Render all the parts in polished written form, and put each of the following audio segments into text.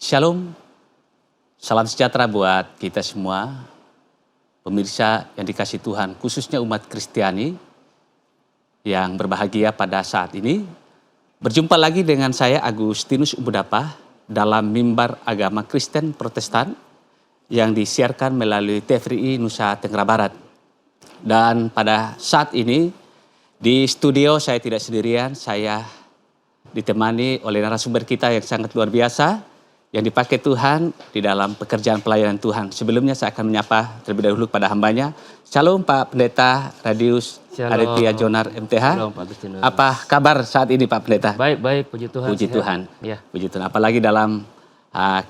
Shalom, salam sejahtera buat kita semua, pemirsa yang dikasihi Tuhan, khususnya umat Kristiani yang berbahagia pada saat ini. Berjumpa lagi dengan saya Agustinus Umbudapa dalam mimbar agama Kristen Protestan yang disiarkan melalui TVRI Nusa Tenggara Barat. Dan pada saat ini di studio saya tidak sendirian, saya ditemani oleh narasumber kita yang sangat luar biasa yang dipakai Tuhan di dalam pekerjaan pelayanan Tuhan. Sebelumnya saya akan menyapa terlebih dahulu pada hambanya. Shalom Pak Pendeta Radius Aditya Jonar MTH. Shalom Pak Agustinus. Apa kabar saat ini Pak Pendeta? Baik, puji Tuhan. Puji Tuhan. Ya. Puji Tuhan. Apalagi dalam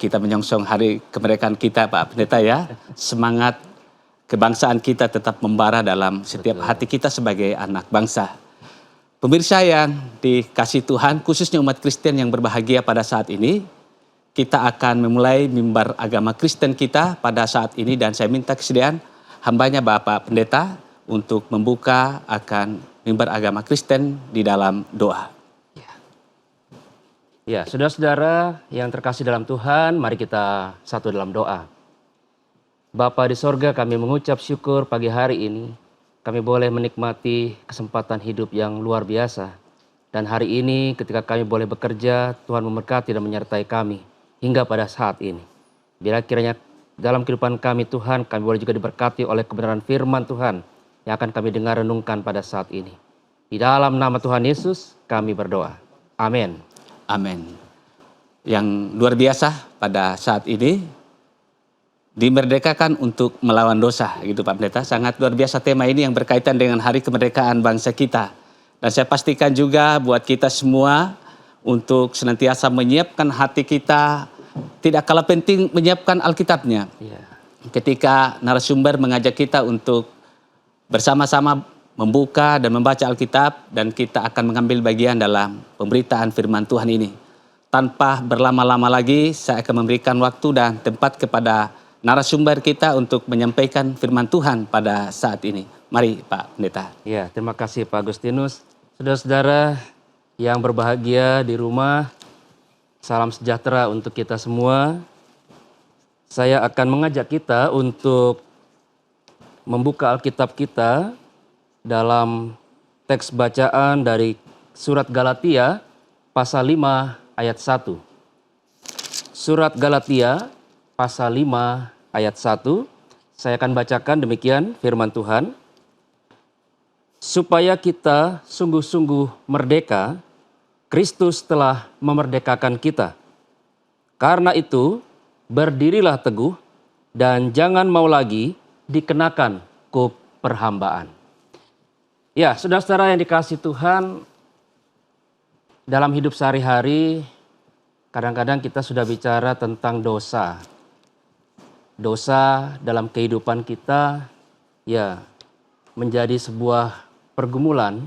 kita menyongsong hari kemerdekaan kita Pak Pendeta ya. Semangat kebangsaan kita tetap membara dalam setiap hati kita sebagai anak bangsa. Pemirsa yang dikasihi Tuhan, khususnya umat Kristen yang berbahagia pada saat ini, kita akan memulai mimbar agama Kristen kita pada saat ini dan saya minta kesediaan hambanya Bapak Pendeta untuk membuka akan mimbar agama Kristen di dalam doa. Ya, saudara-saudara yang terkasih dalam Tuhan, mari kita satu dalam doa. Bapa di sorga, kami mengucap syukur pagi hari ini. Kami boleh menikmati kesempatan hidup yang luar biasa. Dan hari ini ketika kami boleh bekerja, Tuhan memberkati dan menyertai kami hingga pada saat ini. Bila kiranya dalam kehidupan kami Tuhan, kami boleh juga diberkati oleh kebenaran firman Tuhan yang akan kami dengar renungkan pada saat ini. Di dalam nama Tuhan Yesus kami berdoa. Amin. Amin. Yang luar biasa pada saat ini dimerdekakan untuk melawan dosa gitu Pak Pendeta. Sangat luar biasa tema ini yang berkaitan dengan hari kemerdekaan bangsa kita. Dan saya pastikan juga buat kita semua untuk senantiasa menyiapkan hati kita, tidak kalah penting menyiapkan Alkitabnya. Ketika narasumber mengajak kita untuk bersama-sama membuka dan membaca Alkitab dan kita akan mengambil bagian dalam pemberitaan firman Tuhan ini. Tanpa berlama-lama lagi, saya akan memberikan waktu dan tempat kepada narasumber kita untuk menyampaikan firman Tuhan pada saat ini. Mari Pak Pendeta. Ya, terima kasih Pak Agustinus. Saudara-saudara yang berbahagia di rumah, salam sejahtera untuk kita semua. Saya akan mengajak kita untuk membuka Alkitab kita dalam teks bacaan dari surat Galatia pasal 5 ayat 1. Surat Galatia pasal 5 ayat 1. Saya akan bacakan demikian firman Tuhan. Supaya kita sungguh-sungguh merdeka, Kristus telah memerdekakan kita. Karena itu, berdirilah teguh dan jangan mau lagi dikenakan kuk perhambaan. Ya, saudara-saudara yang dikasihi Tuhan, dalam hidup sehari-hari, kadang-kadang kita sudah bicara tentang dosa. Dosa dalam kehidupan kita, ya, menjadi sebuah pergumulan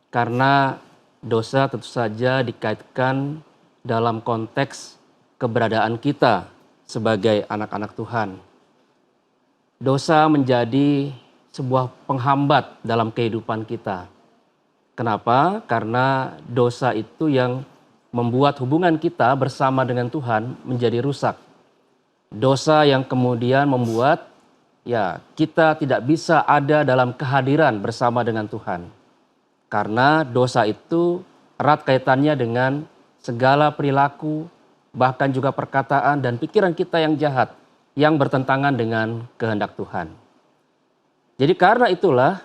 karena dosa tentu saja dikaitkan dalam konteks keberadaan kita sebagai anak-anak Tuhan. Dosa menjadi sebuah penghambat dalam kehidupan kita. Kenapa? Karena dosa itu yang membuat hubungan kita bersama dengan Tuhan menjadi rusak. Dosa yang kemudian membuat kita tidak bisa ada dalam kehadiran bersama dengan Tuhan. Karena dosa itu erat kaitannya dengan segala perilaku, bahkan juga perkataan dan pikiran kita yang jahat, yang bertentangan dengan kehendak Tuhan. Jadi karena itulah,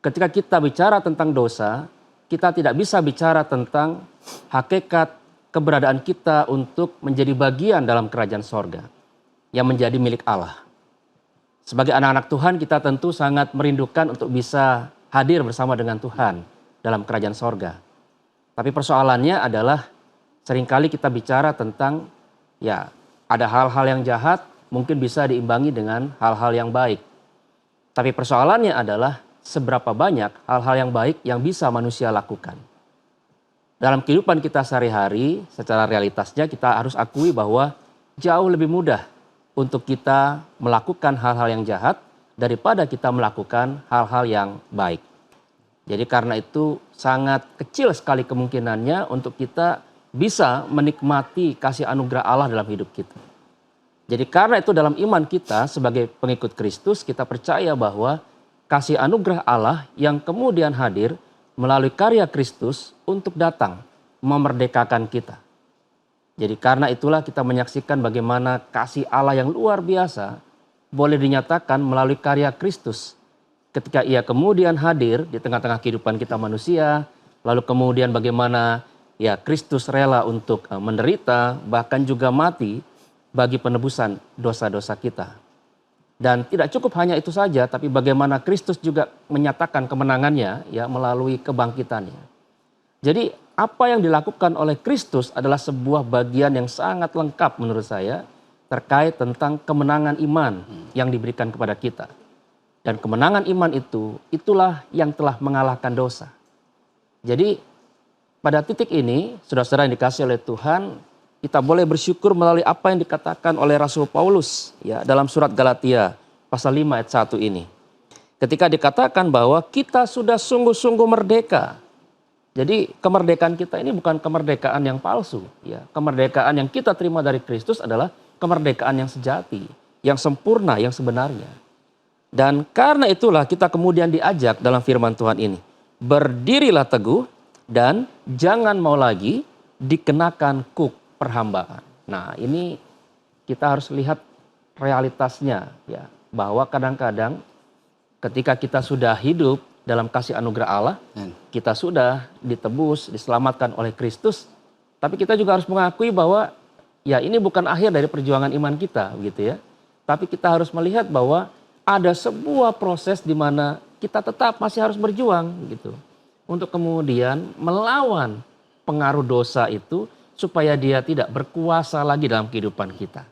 ketika kita bicara tentang dosa, kita tidak bisa bicara tentang hakikat keberadaan kita untuk menjadi bagian dalam kerajaan sorga, yang menjadi milik Allah. Sebagai anak-anak Tuhan, kita tentu sangat merindukan untuk bisa hadir bersama dengan Tuhan dalam kerajaan sorga. Tapi persoalannya adalah seringkali kita bicara tentang ada hal-hal yang jahat mungkin bisa diimbangi dengan hal-hal yang baik. Tapi persoalannya adalah seberapa banyak hal-hal yang baik yang bisa manusia lakukan. Dalam kehidupan kita sehari-hari, secara realitasnya kita harus akui bahwa jauh lebih mudah untuk kita melakukan hal-hal yang jahat daripada kita melakukan hal-hal yang baik. Jadi karena itu sangat kecil sekali kemungkinannya untuk kita bisa menikmati kasih anugerah Allah dalam hidup kita. Jadi karena itu dalam iman kita sebagai pengikut Kristus, kita percaya bahwa kasih anugerah Allah yang kemudian hadir melalui karya Kristus untuk datang memerdekakan kita. Jadi karena itulah kita menyaksikan bagaimana kasih Allah yang luar biasa boleh dinyatakan melalui karya Kristus. Ketika ia kemudian hadir di tengah-tengah kehidupan kita manusia, lalu kemudian bagaimana ya Kristus rela untuk menderita, bahkan juga mati bagi penebusan dosa-dosa kita. Dan tidak cukup hanya itu saja, tapi bagaimana Kristus juga menyatakan kemenangannya ya melalui kebangkitannya. Jadi apa yang dilakukan oleh Kristus adalah sebuah bagian yang sangat lengkap menurut saya terkait tentang kemenangan iman yang diberikan kepada kita. Dan kemenangan iman itu, itulah yang telah mengalahkan dosa. Jadi pada titik ini, saudara-saudara yang dikasihi oleh Tuhan, kita boleh bersyukur melalui apa yang dikatakan oleh Rasul Paulus ya dalam surat Galatia pasal 5 ayat 1 ini. Ketika dikatakan bahwa kita sudah sungguh-sungguh merdeka. Jadi kemerdekaan kita ini bukan kemerdekaan yang palsu. Ya. Kemerdekaan yang kita terima dari Kristus adalah kemerdekaan yang sejati, yang sempurna, yang sebenarnya. Dan karena itulah kita kemudian diajak dalam firman Tuhan ini. Berdirilah teguh dan jangan mau lagi dikenakan kuk perhambaan. Nah ini kita harus lihat realitasnya ya. Bahwa kadang-kadang ketika kita sudah hidup dalam kasih anugerah Allah, kita sudah ditebus, diselamatkan oleh Kristus. Tapi kita juga harus mengakui bahwa ya ini bukan akhir dari perjuangan iman kita gitu ya. Tapi kita harus melihat bahwa ada sebuah proses di mana kita tetap masih harus berjuang gitu. Untuk kemudian melawan pengaruh dosa itu supaya dia tidak berkuasa lagi dalam kehidupan kita.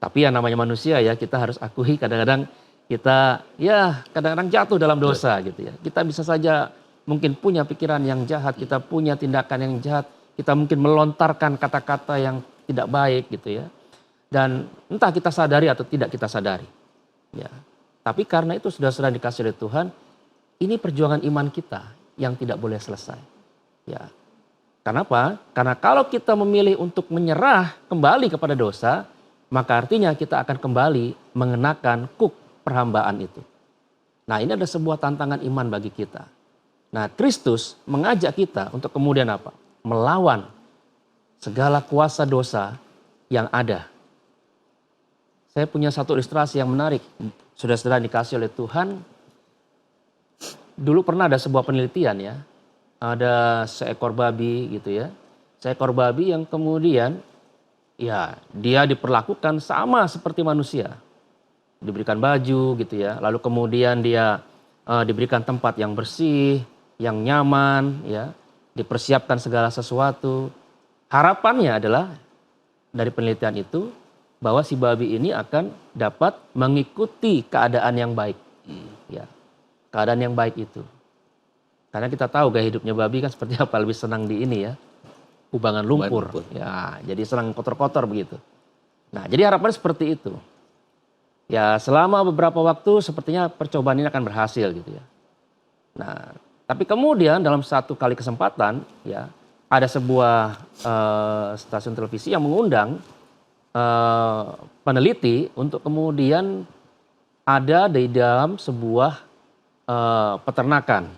Tapi yang namanya manusia ya kita harus akui kadang-kadang kita ya kadang-kadang jatuh dalam dosa gitu ya. Kita bisa saja mungkin punya pikiran yang jahat, kita punya tindakan yang jahat, kita mungkin melontarkan kata-kata yang tidak baik gitu ya. Dan entah kita sadari atau tidak kita sadari. Ya. Tapi karena itu saudara-saudara dikasih oleh Tuhan, ini perjuangan iman kita yang tidak boleh selesai. Ya. Kenapa? Karena kalau kita memilih untuk menyerah kembali kepada dosa, maka artinya kita akan kembali mengenakan kuk perhambaan itu. Nah ini ada sebuah tantangan iman bagi kita. Nah Kristus mengajak kita untuk kemudian apa? Melawan segala kuasa dosa yang ada. Saya punya satu ilustrasi yang menarik. Saudara-saudara dikasih oleh Tuhan. Dulu pernah ada sebuah penelitian ya. Ada seekor babi gitu ya. Seekor babi yang kemudian ya dia diperlakukan sama seperti manusia. Diberikan baju gitu ya. Lalu kemudian dia diberikan tempat yang bersih, yang nyaman ya. Dipersiapkan segala sesuatu. Harapannya adalah dari penelitian itu bahwa si babi ini akan dapat mengikuti keadaan yang baik. Ya, keadaan yang baik itu. Karena kita tahu gaya hidupnya babi kan seperti apa, lebih senang di ini ya. Kubangan lumpur. Ya, jadi senang kotor-kotor begitu. Nah, jadi harapannya seperti itu. Ya, selama beberapa waktu sepertinya percobaan ini akan berhasil gitu ya. Nah, tapi kemudian dalam satu kali kesempatan ya ada sebuah stasiun televisi yang mengundang peneliti untuk kemudian ada di dalam sebuah peternakan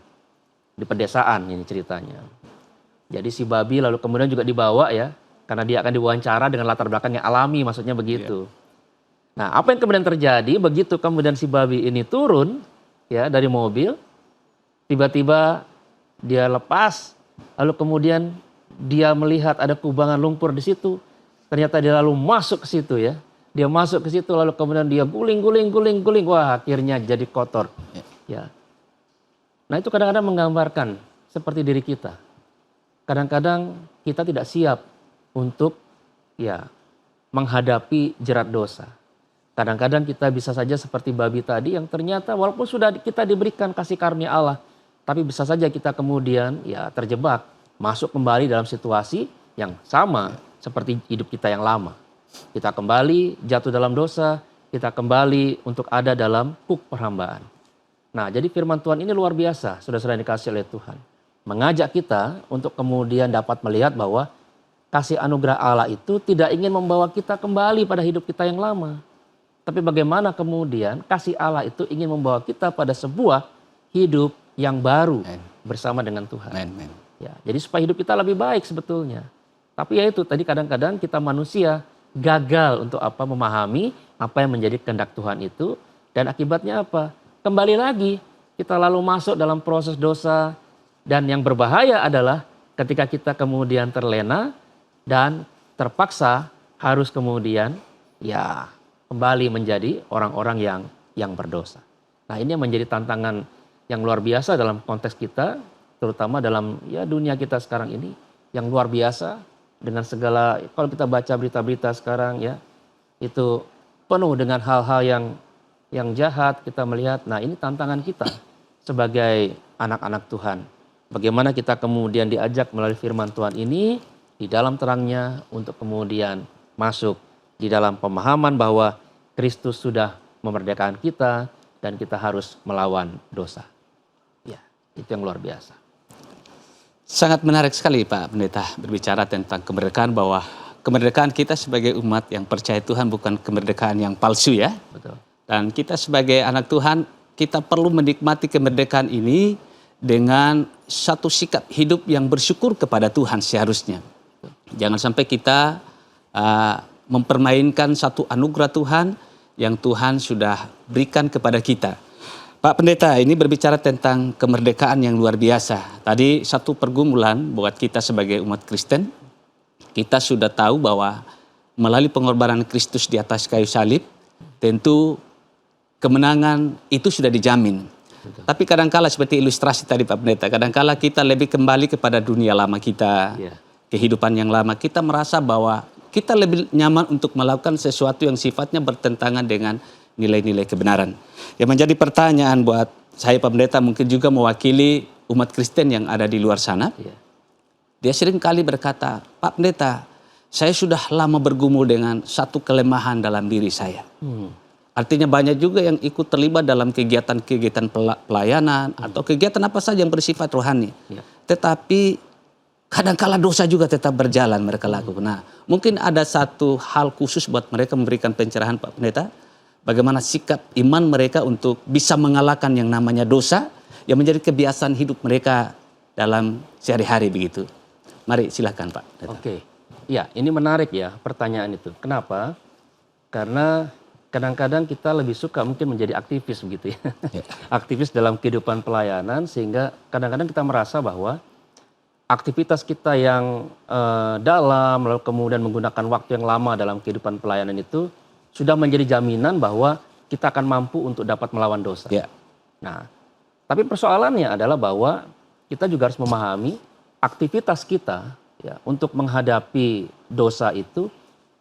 di pedesaan ini ceritanya. Jadi si babi lalu kemudian juga dibawa ya karena dia akan diwawancara dengan latar belakang yang alami maksudnya begitu. Nah apa yang kemudian terjadi begitu kemudian si babi ini turun ya dari mobil, tiba-tiba dia lepas lalu kemudian dia melihat ada kubangan lumpur di situ. Ternyata dia lalu masuk ke situ ya. Dia masuk ke situ lalu kemudian dia guling. Wah akhirnya jadi kotor. Ya. Nah itu kadang-kadang menggambarkan seperti diri kita. Kadang-kadang kita tidak siap untuk ya menghadapi jerat dosa. Kadang-kadang kita bisa saja seperti babi tadi yang ternyata walaupun sudah kita diberikan kasih karunia Allah. Tapi bisa saja kita kemudian ya terjebak. Masuk kembali dalam situasi yang sama seperti hidup kita yang lama. Kita kembali jatuh dalam dosa, kita kembali untuk ada dalam kuk perhambaan. Nah jadi firman Tuhan ini luar biasa, saudara-saudara yang dikasih oleh Tuhan. Mengajak kita untuk kemudian dapat melihat bahwa kasih anugerah Allah itu tidak ingin membawa kita kembali pada hidup kita yang lama. Tapi bagaimana kemudian kasih Allah itu ingin membawa kita pada sebuah hidup yang baru bersama dengan Tuhan. Ya, jadi supaya hidup kita lebih baik sebetulnya. Tapi ya itu tadi kadang-kadang kita manusia gagal untuk apa memahami apa yang menjadi kehendak Tuhan itu, dan akibatnya apa? Kembali lagi kita lalu masuk dalam proses dosa, dan yang berbahaya adalah ketika kita kemudian terlena dan terpaksa harus kemudian ya kembali menjadi orang-orang yang berdosa. Nah, ini yang menjadi tantangan yang luar biasa dalam konteks kita, terutama dalam ya dunia kita sekarang ini yang luar biasa dengan segala, kalau kita baca berita-berita sekarang ya itu penuh dengan hal-hal yang jahat kita melihat. Nah, ini tantangan kita sebagai anak-anak Tuhan. Bagaimana kita kemudian diajak melalui firman Tuhan ini di dalam terangnya untuk kemudian masuk di dalam pemahaman bahwa Kristus sudah memerdekakan kita dan kita harus melawan dosa. Ya, itu yang luar biasa. Sangat menarik sekali Pak Pendeta berbicara tentang kemerdekaan, bahwa kemerdekaan kita sebagai umat yang percaya Tuhan bukan kemerdekaan yang palsu ya. Betul. Dan kita sebagai anak Tuhan, kita perlu menikmati kemerdekaan ini dengan satu sikap hidup yang bersyukur kepada Tuhan seharusnya. Jangan sampai kita mempermainkan satu anugerah Tuhan yang Tuhan sudah berikan kepada kita. Pak Pendeta, ini berbicara tentang kemerdekaan yang luar biasa. Tadi satu pergumulan buat kita sebagai umat Kristen. Kita sudah tahu bahwa melalui pengorbanan Kristus di atas kayu salib, tentu kemenangan itu sudah dijamin. Betul. Tapi kadangkala seperti ilustrasi tadi Pak Pendeta, kadangkala kita lebih kembali kepada dunia lama kita, kehidupan yang lama. Kita merasa bahwa kita lebih nyaman untuk melakukan sesuatu yang sifatnya bertentangan dengan nilai-nilai kebenaran. Yang menjadi pertanyaan buat saya Pak Pendeta, mungkin juga mewakili umat Kristen yang ada di luar sana. Dia sering kali berkata, Pak Pendeta, saya sudah lama bergumul dengan satu kelemahan dalam diri saya. Artinya banyak juga yang ikut terlibat dalam kegiatan-kegiatan pelayanan atau kegiatan apa saja yang bersifat rohani. Tetapi kadangkala dosa juga tetap berjalan mereka lakukan. Nah, mungkin ada satu hal khusus buat mereka memberikan pencerahan Pak Pendeta. Bagaimana sikap iman mereka untuk bisa mengalahkan yang namanya dosa yang menjadi kebiasaan hidup mereka dalam sehari-hari begitu. Mari silakan Pak Pendeta. Oke, ya ini menarik ya pertanyaan itu. Kenapa? Karena kadang-kadang kita lebih suka mungkin menjadi aktivis begitu ya. Aktivis dalam kehidupan pelayanan, sehingga kadang-kadang kita merasa bahwa aktivitas kita yang dalam, lalu kemudian menggunakan waktu yang lama dalam kehidupan pelayanan itu sudah menjadi jaminan bahwa kita akan mampu untuk dapat melawan dosa. Nah, tapi persoalannya adalah bahwa kita juga harus memahami aktivitas kita ya, untuk menghadapi dosa itu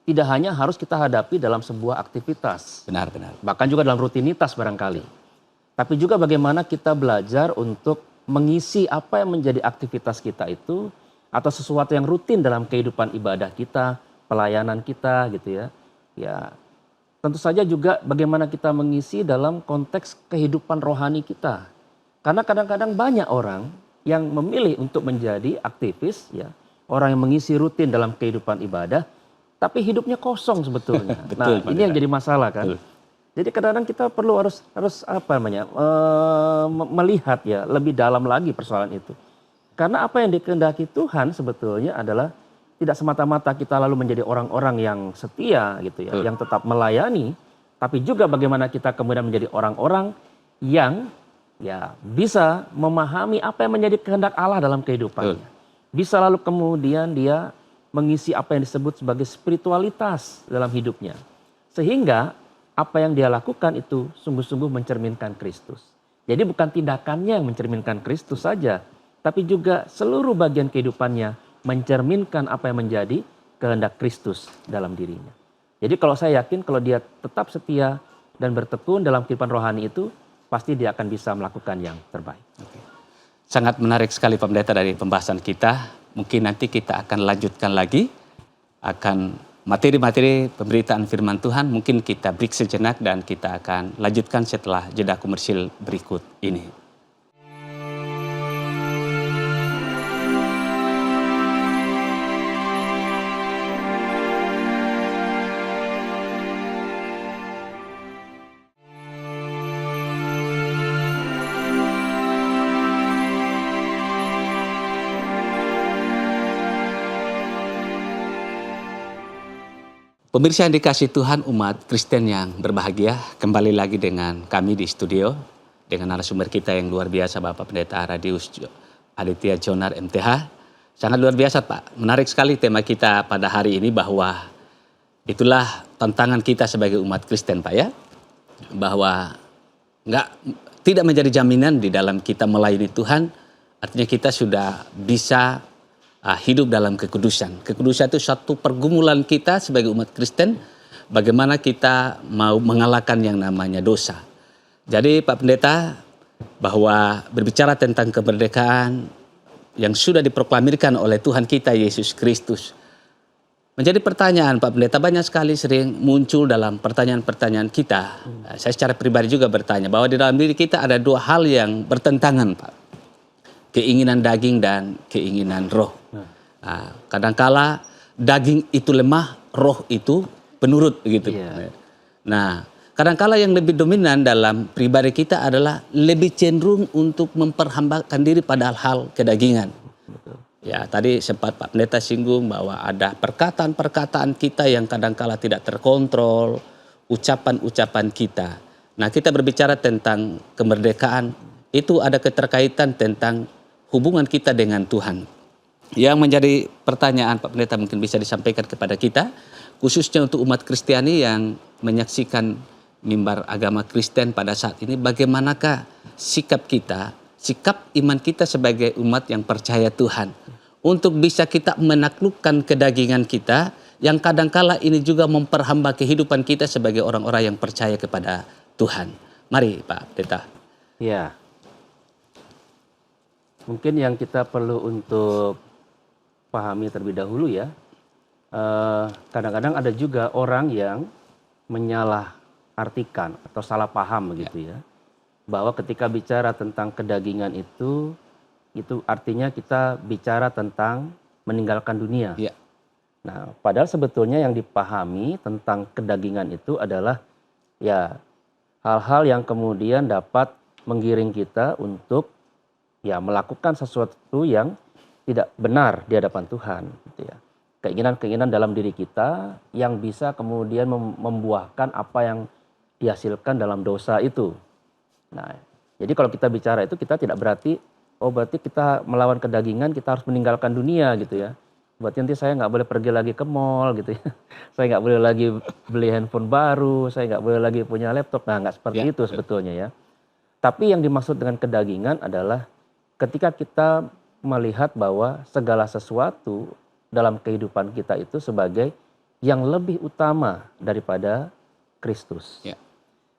tidak hanya harus kita hadapi dalam sebuah aktivitas. Benar-benar. Bahkan juga dalam rutinitas barangkali. Tapi juga bagaimana kita belajar untuk mengisi apa yang menjadi aktivitas kita itu atau sesuatu yang rutin dalam kehidupan ibadah kita, pelayanan kita gitu ya. Ya, tentu saja juga bagaimana kita mengisi dalam konteks kehidupan rohani kita. Karena kadang-kadang banyak orang yang memilih untuk menjadi aktivis ya, orang yang mengisi rutin dalam kehidupan ibadah, tapi hidupnya kosong sebetulnya. Betul, nah, ini yang jadi masalah kan. Betul. Jadi kadang-kadang kita perlu harus apa namanya melihat ya lebih dalam lagi persoalan itu. Karena apa yang dikehendaki Tuhan sebetulnya adalah tidak semata-mata kita lalu menjadi orang-orang yang setia gitu ya, yang tetap melayani, tapi juga bagaimana kita kemudian menjadi orang-orang yang ya bisa memahami apa yang menjadi kehendak Allah dalam kehidupannya. Bisa lalu kemudian dia mengisi apa yang disebut sebagai spiritualitas dalam hidupnya. Sehingga apa yang dia lakukan itu sungguh-sungguh mencerminkan Kristus. Jadi bukan tindakannya yang mencerminkan Kristus saja, tapi juga seluruh bagian kehidupannya mencerminkan apa yang menjadi kehendak Kristus dalam dirinya. Jadi kalau saya yakin kalau dia tetap setia dan bertekun dalam kehidupan rohani itu, pasti dia akan bisa melakukan yang terbaik. Sangat menarik sekali Pak Pendeta dari pembahasan kita. Mungkin nanti kita akan lanjutkan lagi, akan materi-materi pemberitaan firman Tuhan. Mungkin kita break sejenak dan kita akan lanjutkan setelah jeda komersil berikut ini. Pemirsa yang dikasih Tuhan, umat Kristen yang berbahagia, kembali lagi dengan kami di studio dengan narasumber kita yang luar biasa, Bapak Pendeta Radius Aditya Jonar MTH. Sangat luar biasa, Pak. Menarik sekali tema kita pada hari ini, bahwa itulah tantangan kita sebagai umat Kristen, Pak, ya. Bahwa tidak menjadi jaminan di dalam kita melayani Tuhan, artinya kita sudah bisa hidup dalam kekudusan. Kekudusan itu satu pergumulan kita sebagai umat Kristen, bagaimana kita mau mengalahkan yang namanya dosa. Jadi Pak Pendeta, bahwa berbicara tentang kemerdekaan yang sudah diproklamirkan oleh Tuhan kita Yesus Kristus, menjadi pertanyaan Pak Pendeta, banyak sekali sering muncul dalam pertanyaan-pertanyaan kita. Saya secara pribadi juga bertanya bahwa di dalam diri kita ada dua hal yang bertentangan, Pak. Keinginan daging dan keinginan roh. Kadangkala daging itu lemah, roh itu penurut, gitu. Nah, kadangkala yang lebih dominan dalam pribadi kita adalah lebih cenderung untuk memperhambakan diri pada hal kedagingan. Ya, tadi sempat Pak Pendeta singgung bahwa ada perkataan-perkataan kita yang kadangkala tidak terkontrol, ucapan-ucapan kita. Nah, kita berbicara tentang kemerdekaan, itu ada keterkaitan tentang hubungan kita dengan Tuhan. Yang menjadi pertanyaan Pak Pendeta mungkin bisa disampaikan kepada kita, khususnya untuk umat Kristiani yang menyaksikan mimbar agama Kristen pada saat ini, bagaimanakah sikap kita, sikap iman kita sebagai umat yang percaya Tuhan, untuk bisa kita menaklukkan kedagingan kita, yang kadangkala ini juga memperhamba kehidupan kita sebagai orang-orang yang percaya kepada Tuhan. Mari Pak Pendeta. Ya. Mungkin yang kita perlu untuk pahami terlebih dahulu ya, kadang-kadang ada juga orang yang menyalahartikan atau salah paham begitu ya, bahwa ketika bicara tentang kedagingan itu artinya kita bicara tentang meninggalkan dunia. Ya. Nah, padahal sebetulnya yang dipahami tentang kedagingan itu adalah ya hal-hal yang kemudian dapat menggiring kita untuk ya melakukan sesuatu yang tidak benar di hadapan Tuhan, gitu ya. Keinginan-keinginan dalam diri kita yang bisa kemudian membuahkan apa yang dihasilkan dalam dosa itu. Nah, jadi kalau kita bicara itu, kita tidak berarti berarti kita melawan kedagingan, kita harus meninggalkan dunia gitu ya. Berarti nanti saya nggak boleh pergi lagi ke mall gitu ya. Saya nggak boleh lagi beli handphone baru, saya nggak boleh lagi punya laptop. Nah, nggak seperti itu sebetulnya ya. Tapi yang dimaksud dengan kedagingan adalah ketika kita melihat bahwa segala sesuatu dalam kehidupan kita itu sebagai yang lebih utama daripada Kristus.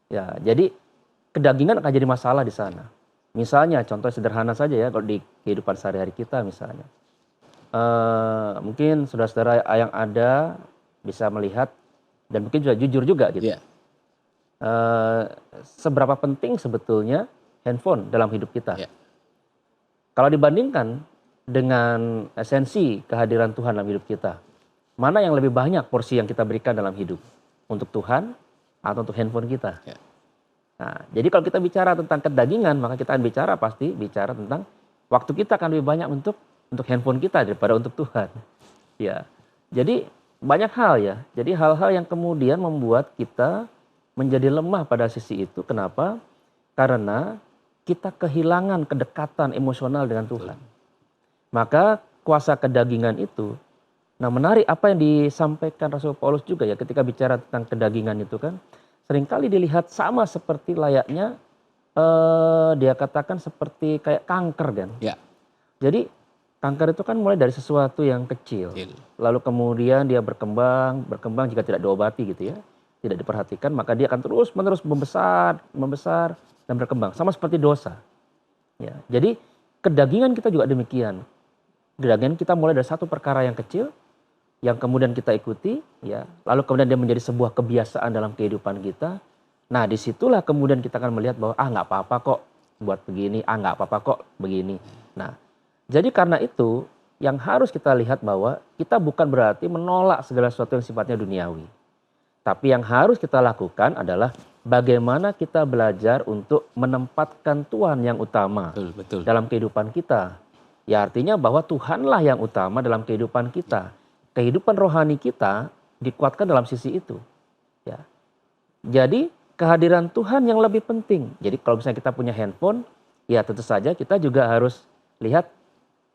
Ya, jadi kedagingan akan jadi masalah di sana. Misalnya contoh sederhana saja ya, kalau di kehidupan sehari-hari kita misalnya. Mungkin saudara-saudara yang ada bisa melihat dan mungkin juga jujur juga gitu. Seberapa penting sebetulnya handphone dalam hidup kita. Kalau dibandingkan dengan esensi kehadiran Tuhan dalam hidup kita, mana yang lebih banyak porsi yang kita berikan dalam hidup? Untuk Tuhan atau untuk handphone kita? Nah, jadi kalau kita bicara tentang kedagingan, maka kita akan pasti bicara tentang waktu kita akan lebih banyak untuk handphone kita daripada untuk Tuhan. Ya, jadi banyak hal ya. Jadi hal-hal yang kemudian membuat kita menjadi lemah pada sisi itu. Kenapa? Karena kita kehilangan kedekatan emosional dengan Tuhan. Maka kuasa kedagingan itu, nah menarik apa yang disampaikan Rasul Paulus juga ya ketika bicara tentang kedagingan itu kan, seringkali dilihat sama seperti layaknya dia katakan seperti kayak kanker kan. Jadi kanker itu kan mulai dari sesuatu yang kecil, lalu kemudian dia berkembang jika tidak diobati gitu ya, tidak diperhatikan, maka dia akan terus-menerus membesar dan berkembang, sama seperti dosa. Ya, jadi kedagingan kita juga demikian. Kedagingan kita mulai dari satu perkara yang kecil, yang kemudian kita ikuti, ya, lalu kemudian dia menjadi sebuah kebiasaan dalam kehidupan kita. Nah, disitulah kemudian kita akan melihat bahwa nggak apa-apa kok buat begini, nggak apa-apa kok begini. Nah, jadi karena itu yang harus kita lihat bahwa kita bukan berarti menolak segala sesuatu yang sifatnya duniawi. Tapi yang harus kita lakukan adalah bagaimana kita belajar untuk menempatkan Tuhan yang utama dalam kehidupan kita. Ya artinya bahwa Tuhanlah yang utama dalam kehidupan kita. Kehidupan rohani kita dikuatkan dalam sisi itu. Ya. Jadi kehadiran Tuhan yang lebih penting. Jadi kalau misalnya kita punya handphone, ya tentu saja kita juga harus lihat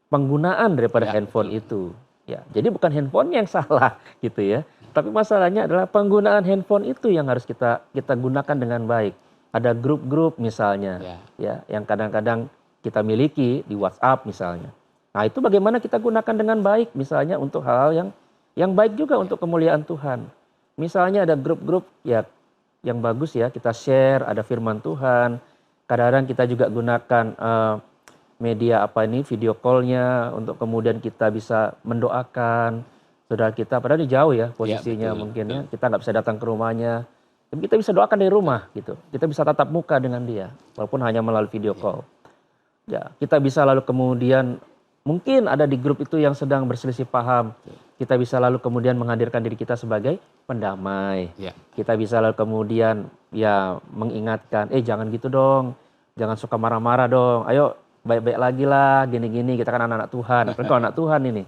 penggunaan daripada Ya, handphone betul. itu. Ya, jadi bukan handphone yang salah gitu ya. Tapi masalahnya adalah penggunaan handphone itu yang harus kita gunakan dengan baik. Ada grup-grup misalnya, Ya. ya, yang kadang-kadang kita miliki di WhatsApp misalnya. Nah, itu bagaimana kita gunakan dengan baik misalnya untuk hal-hal yang baik juga untuk kemuliaan Tuhan. Misalnya ada grup-grup ya yang bagus ya, kita share, ada firman Tuhan. Kadang-kadang kita juga gunakan media video call-nya untuk kemudian kita bisa mendoakan saudara kita. Padahal ini jauh ya posisinya betul, mungkin betul. ya. Kita nggak bisa datang ke rumahnya. Tapi kita bisa doakan dari rumah gitu. Kita bisa tatap muka dengan dia walaupun hanya melalui video call. Ya, kita bisa lalu kemudian mungkin ada di grup itu yang sedang berselisih paham. Kita bisa lalu kemudian menghadirkan diri kita sebagai pendamai. Ya. Kita bisa lalu kemudian ya mengingatkan, jangan gitu dong. Jangan suka marah-marah dong. Ayo baik-baik lagi lah, gini-gini. Kita kan anak-anak Tuhan. Apalagi kalau anak Tuhan ini.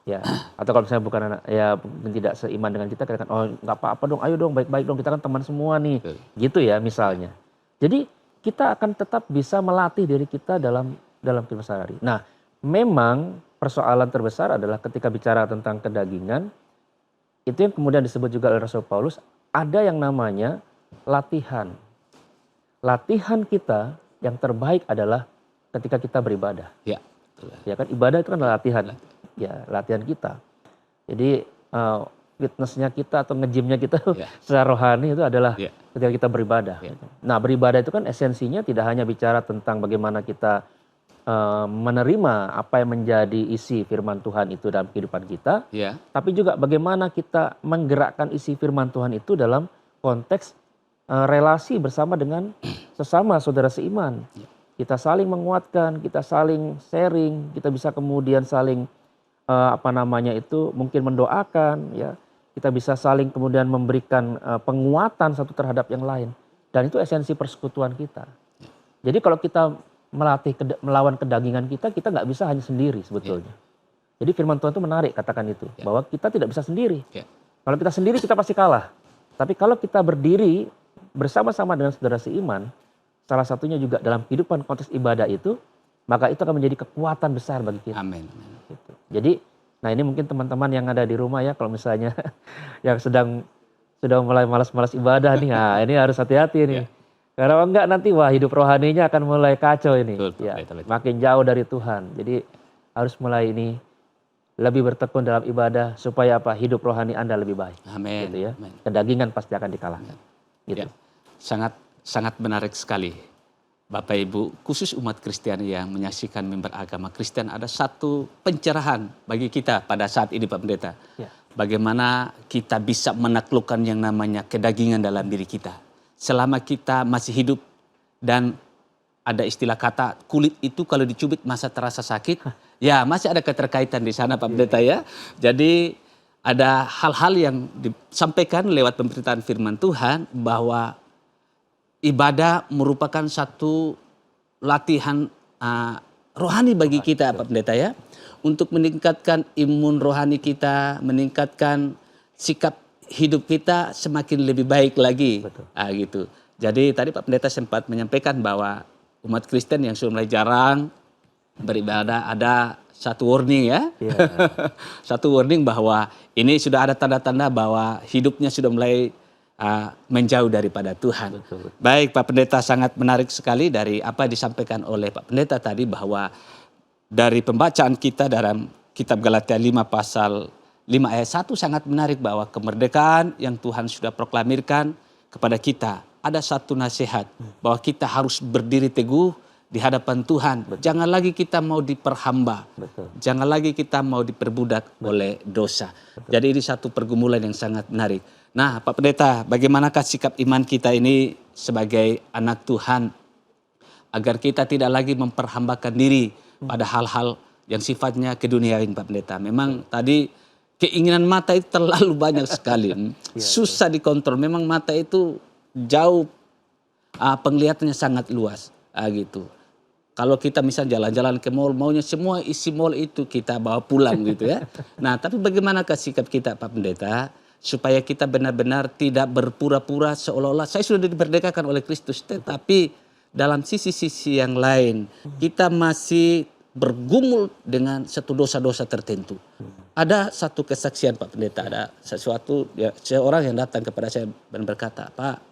Ya, atau kalau misalnya bukan anak, ya mungkin tidak seiman dengan kita katakan, oh nggak apa-apa dong, ayo dong baik-baik dong, kita kan teman semua nih. Betul. Gitu ya misalnya. Jadi kita akan tetap bisa melatih diri kita dalam kehidupan sehari-hari. Nah, memang persoalan terbesar adalah ketika bicara tentang kedagingan, itu yang kemudian disebut juga oleh Rasul Paulus, ada yang namanya latihan. Latihan kita yang terbaik adalah ketika kita beribadah. Ya. Betul. Ya kan, ibadah itu kan latihan. Ya, latihan kita. Jadi fitnessnya kita atau ngejimnya kita Ya. secara rohani itu adalah Ya. ketika kita beribadah. Ya. Nah, beribadah itu kan esensinya tidak hanya bicara tentang bagaimana kita menerima apa yang menjadi isi firman Tuhan itu dalam kehidupan kita, Ya. tapi juga bagaimana kita menggerakkan isi firman Tuhan itu dalam konteks relasi bersama dengan sesama saudara seiman. Kita saling menguatkan, kita saling sharing, kita bisa kemudian saling mungkin mendoakan, ya. Kita bisa saling kemudian memberikan penguatan satu terhadap yang lain. Dan itu esensi persekutuan kita. Jadi kalau kita melawan kedagingan kita nggak bisa hanya sendiri sebetulnya. Jadi firman Tuhan itu menarik katakan itu, bahwa kita tidak bisa sendiri. Ya. Kalau kita sendiri kita pasti kalah. Tapi kalau kita berdiri bersama-sama dengan saudara seiman, salah satunya juga dalam kehidupan konteks ibadah itu, maka itu akan menjadi kekuatan besar bagi kita. Amin. Gitu. Jadi, nah ini mungkin teman-teman yang ada di rumah ya, kalau misalnya yang sudah mulai malas-malas ibadah nih, nah ini harus hati-hati nih. Karena enggak nanti hidup rohaninya akan mulai kacau ini. Betul, Ya, betul. makin jauh dari Tuhan. Jadi harus mulai ini lebih bertekun dalam ibadah supaya hidup rohani Anda lebih baik. Amin. Gitu ya. Amin. Kedagingan pasti akan dikalahkan. Gitu. Ya, sangat menarik sekali. Bapak Ibu, khusus umat Kristiani yang menyaksikan member agama Kristen, ada satu pencerahan bagi kita pada saat ini Pak Pendeta. Ya. Bagaimana kita bisa menaklukkan yang namanya kedagingan dalam diri kita. Selama kita masih hidup dan ada istilah kata kulit itu kalau dicubit masa terasa sakit, ya masih ada keterkaitan di sana Pak Pendeta ya. Jadi ada hal-hal yang disampaikan lewat pemberitaan firman Tuhan bahwa ibadah merupakan satu latihan rohani bagi kita Pak Pendeta ya. Untuk meningkatkan imun rohani kita, meningkatkan sikap hidup kita semakin lebih baik lagi. Betul. Gitu. Jadi tadi Pak Pendeta sempat menyampaikan bahwa umat Kristen yang sudah mulai jarang beribadah ada satu warning ya. Satu warning bahwa ini sudah ada tanda-tanda bahwa hidupnya sudah mulai menjauh daripada Tuhan. Betul. Baik Pak Pendeta, sangat menarik sekali dari apa yang disampaikan oleh Pak Pendeta tadi, bahwa dari pembacaan kita dalam kitab Galatia 5 pasal 5 ayat 1 sangat menarik, bahwa kemerdekaan yang Tuhan sudah proklamirkan kepada kita, ada satu nasihat bahwa kita harus berdiri teguh di hadapan Tuhan. Betul. Jangan lagi kita mau diperhamba. Betul. Jangan lagi kita mau diperbudak oleh dosa. Betul. Jadi ini satu pergumulan yang sangat menarik. Nah Pak Pendeta, bagaimanakah sikap iman kita ini sebagai anak Tuhan agar kita tidak lagi memperhambakan diri pada hal-hal yang sifatnya keduniawian Pak Pendeta? Memang tadi keinginan mata itu terlalu banyak sekali. Susah dikontrol. Memang mata itu jauh, penglihatannya sangat luas. Gitu. Kalau kita misalnya jalan-jalan ke mall, maunya semua isi mall itu kita bawa pulang gitu ya. Nah tapi bagaimanakah sikap kita Pak Pendeta supaya kita benar-benar tidak berpura-pura seolah-olah saya sudah dimerdekakan oleh Kristus, tetapi dalam sisi-sisi yang lain kita masih bergumul dengan satu dosa-dosa tertentu. Ada satu kesaksian Pak Pendeta, ada sesuatu ya, seorang yang datang kepada saya dan berkata, "Pak,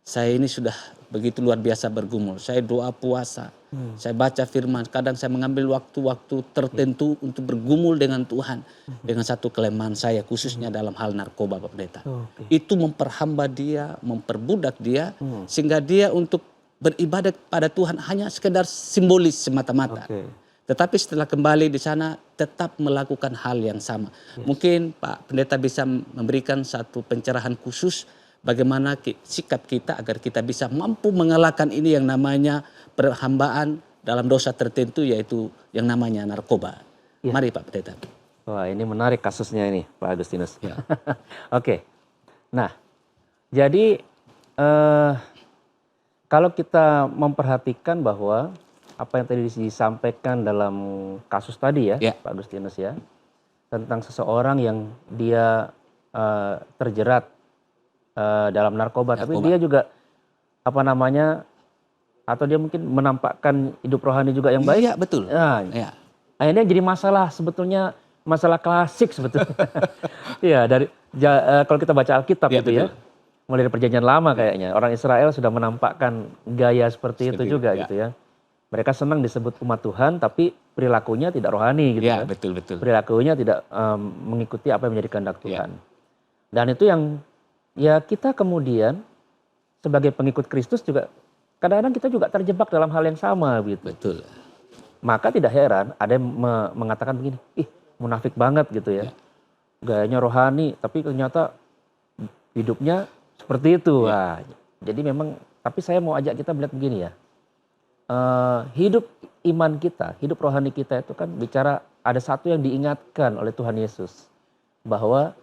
saya ini sudah begitu luar biasa bergumul. Saya doa puasa, saya baca firman, kadang saya mengambil waktu-waktu tertentu untuk bergumul dengan Tuhan. Dengan satu kelemahan saya, khususnya dalam hal narkoba Pak Pendeta. Itu memperhamba dia, memperbudak dia, sehingga dia untuk beribadah pada Tuhan hanya sekedar simbolis semata-mata. Tetapi setelah kembali di sana tetap melakukan hal yang sama. Mungkin Pak Pendeta bisa memberikan satu pencerahan khusus bagaimana sikap kita agar kita bisa mampu mengalahkan ini yang namanya perhambaan dalam dosa tertentu, yaitu yang namanya narkoba. Mari Pak Pendeta. Wah, ini menarik kasusnya ini Pak Agustinus. Oke. Nah, jadi kalau kita memperhatikan bahwa apa yang tadi disampaikan dalam kasus tadi ya, Pak Agustinus ya, tentang seseorang yang dia terjerat dalam narkoba, tapi dia juga apa namanya, atau dia mungkin menampakkan hidup rohani juga yang baik. Iya, betul. Nah, akhirnya jadi masalah, sebetulnya masalah klasik sebetulnya. Iya, kalau kita baca Alkitab gitu ya, mulai dari Perjanjian Lama kayaknya orang Israel sudah menampakkan gaya seperti itu juga gitu ya. Mereka senang disebut umat Tuhan, tapi perilakunya tidak rohani gitu kan. Betul, betul. Perilakunya tidak mengikuti apa yang menjadi kehendak Tuhan. Dan itu yang ya kita kemudian sebagai pengikut Kristus juga kadang-kadang kita juga terjebak dalam hal yang sama gitu. Betul. Maka tidak heran ada yang mengatakan begini, ih munafik banget gitu ya. Gayanya rohani, tapi ternyata hidupnya seperti itu. Wah, jadi memang, tapi saya mau ajak kita melihat begini ya. Hidup iman kita, hidup rohani kita itu kan bicara ada satu yang diingatkan oleh Tuhan Yesus. Bahwa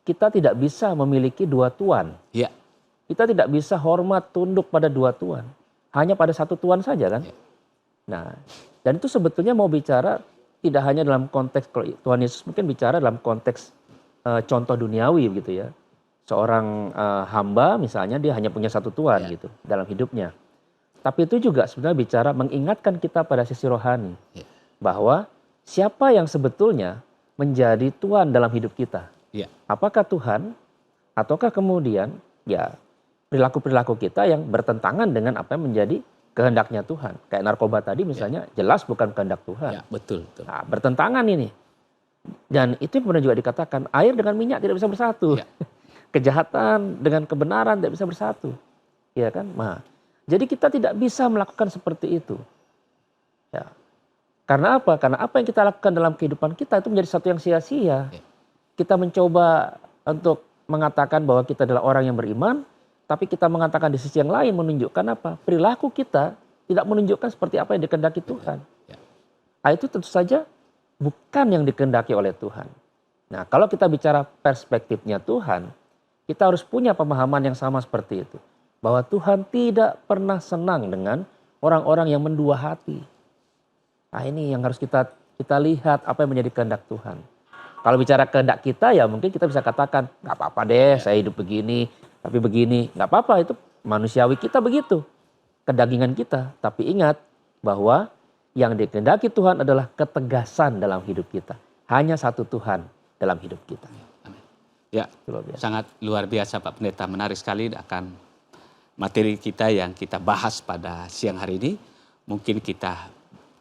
kita tidak bisa memiliki dua tuan. Kita tidak bisa hormat tunduk pada dua tuan. Hanya pada satu tuan saja kan. Nah, dan itu sebetulnya mau bicara tidak hanya dalam konteks, kalau Tuhan Yesus mungkin bicara dalam konteks contoh duniawi gitu ya. Seorang hamba misalnya dia hanya punya satu tuan gitu dalam hidupnya. Tapi itu juga sebenarnya bicara mengingatkan kita pada sisi rohani. Bahwa siapa yang sebetulnya menjadi tuan dalam hidup kita. Apakah Tuhan ataukah kemudian ya perilaku-perilaku kita yang bertentangan dengan apa yang menjadi kehendaknya Tuhan. Kayak narkoba tadi misalnya jelas bukan kehendak Tuhan. Betul. Nah, bertentangan ini. Dan itu kemudian juga dikatakan air dengan minyak tidak bisa bersatu. Kejahatan dengan kebenaran tidak bisa bersatu. Ya kan? Nah, jadi kita tidak bisa melakukan seperti itu. Ya. Karena apa? Karena apa yang kita lakukan dalam kehidupan kita itu menjadi satu yang sia-sia. Kita mencoba untuk mengatakan bahwa kita adalah orang yang beriman, tapi kita mengatakan di sisi yang lain menunjukkan apa? Perilaku kita tidak menunjukkan seperti apa yang dikehendaki Tuhan. Nah, itu tentu saja bukan yang dikehendaki oleh Tuhan. Nah, kalau kita bicara perspektifnya Tuhan, kita harus punya pemahaman yang sama seperti itu. Bahwa Tuhan tidak pernah senang dengan orang-orang yang mendua hati. Nah, ini yang harus kita lihat apa yang menjadi kehendak Tuhan. Kalau bicara kehendak kita ya mungkin kita bisa katakan gak apa-apa deh saya hidup begini, tapi begini. Gak apa-apa, itu manusiawi kita begitu. Kedagingan kita. Tapi ingat bahwa yang dikehendaki Tuhan adalah ketegasan dalam hidup kita. Hanya satu Tuhan dalam hidup kita. Ya, sangat luar biasa Pak Pendeta. Menarik sekali akan materi kita yang kita bahas pada siang hari ini. Mungkin kita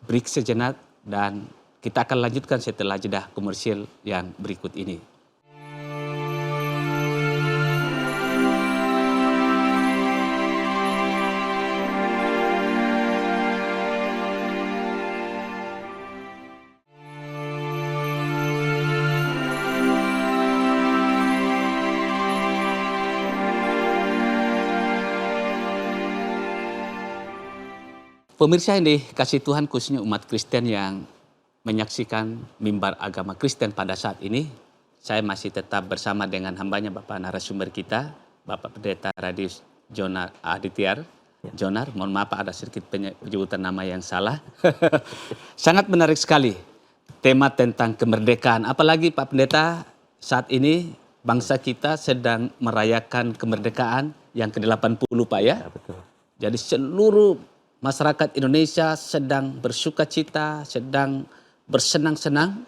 break sejenak dan kita akan lanjutkan setelah jeda komersial yang berikut ini. Pemirsa yang dikasih Tuhan, khususnya umat Kristen yang menyaksikan mimbar agama Kristen pada saat ini, saya masih tetap bersama dengan hambanya Bapak narasumber kita, Bapak Pendeta Radius Jonar Aditiar. Jonar, mohon maaf ada sedikit penyebutan nama yang salah. Sangat menarik sekali tema tentang kemerdekaan. Apalagi Pak Pendeta saat ini bangsa kita sedang merayakan kemerdekaan yang ke-80 Pak ya. Ya, betul. Jadi seluruh masyarakat Indonesia sedang bersuka cita, sedang bersenang-senang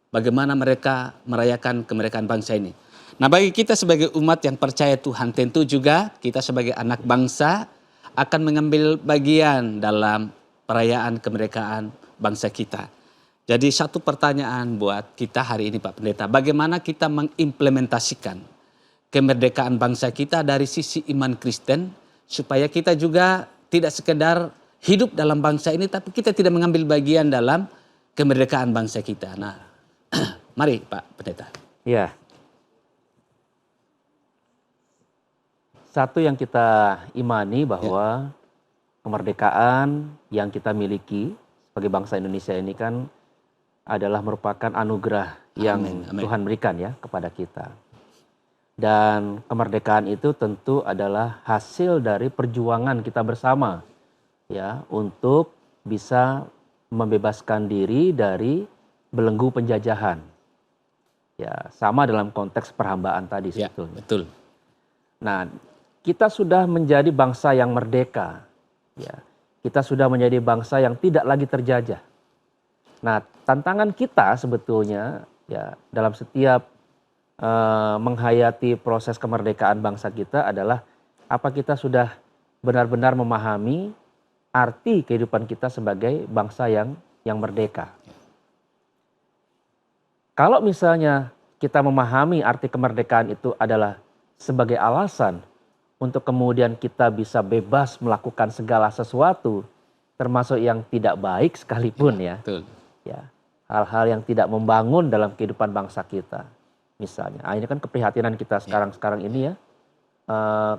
bagaimana mereka merayakan kemerdekaan bangsa ini. Nah, bagi kita sebagai umat yang percaya Tuhan, tentu juga kita sebagai anak bangsa akan mengambil bagian dalam perayaan kemerdekaan bangsa kita. Jadi satu pertanyaan buat kita hari ini Pak Pendeta, bagaimana kita mengimplementasikan kemerdekaan bangsa kita dari sisi iman Kristen, supaya kita juga tidak sekedar hidup dalam bangsa ini, tapi kita tidak mengambil bagian dalam kemerdekaan bangsa kita. Nah, mari Pak Pendeta. Ya. Satu yang kita imani bahwa kemerdekaan yang kita miliki sebagai bangsa Indonesia ini kan adalah merupakan anugerah yang Amin. Tuhan berikan ya kepada kita. Dan kemerdekaan itu tentu adalah hasil dari perjuangan kita bersama ya untuk bisa membebaskan diri dari belenggu penjajahan. Ya, sama dalam konteks perhambaan tadi Ya, sebetulnya. betul. Nah, kita sudah menjadi bangsa yang merdeka. Ya, kita sudah menjadi bangsa yang tidak lagi terjajah. Nah, tantangan kita sebetulnya ya dalam setiap menghayati proses kemerdekaan bangsa kita adalah apa kita sudah benar-benar memahami arti kehidupan kita sebagai bangsa yang merdeka. Kalau misalnya kita memahami arti kemerdekaan itu adalah sebagai alasan untuk kemudian kita bisa bebas melakukan segala sesuatu, termasuk yang tidak baik sekalipun ya. Betul. Ya, hal-hal yang tidak membangun dalam kehidupan bangsa kita, misalnya. Ini kan keprihatinan kita sekarang ini ya,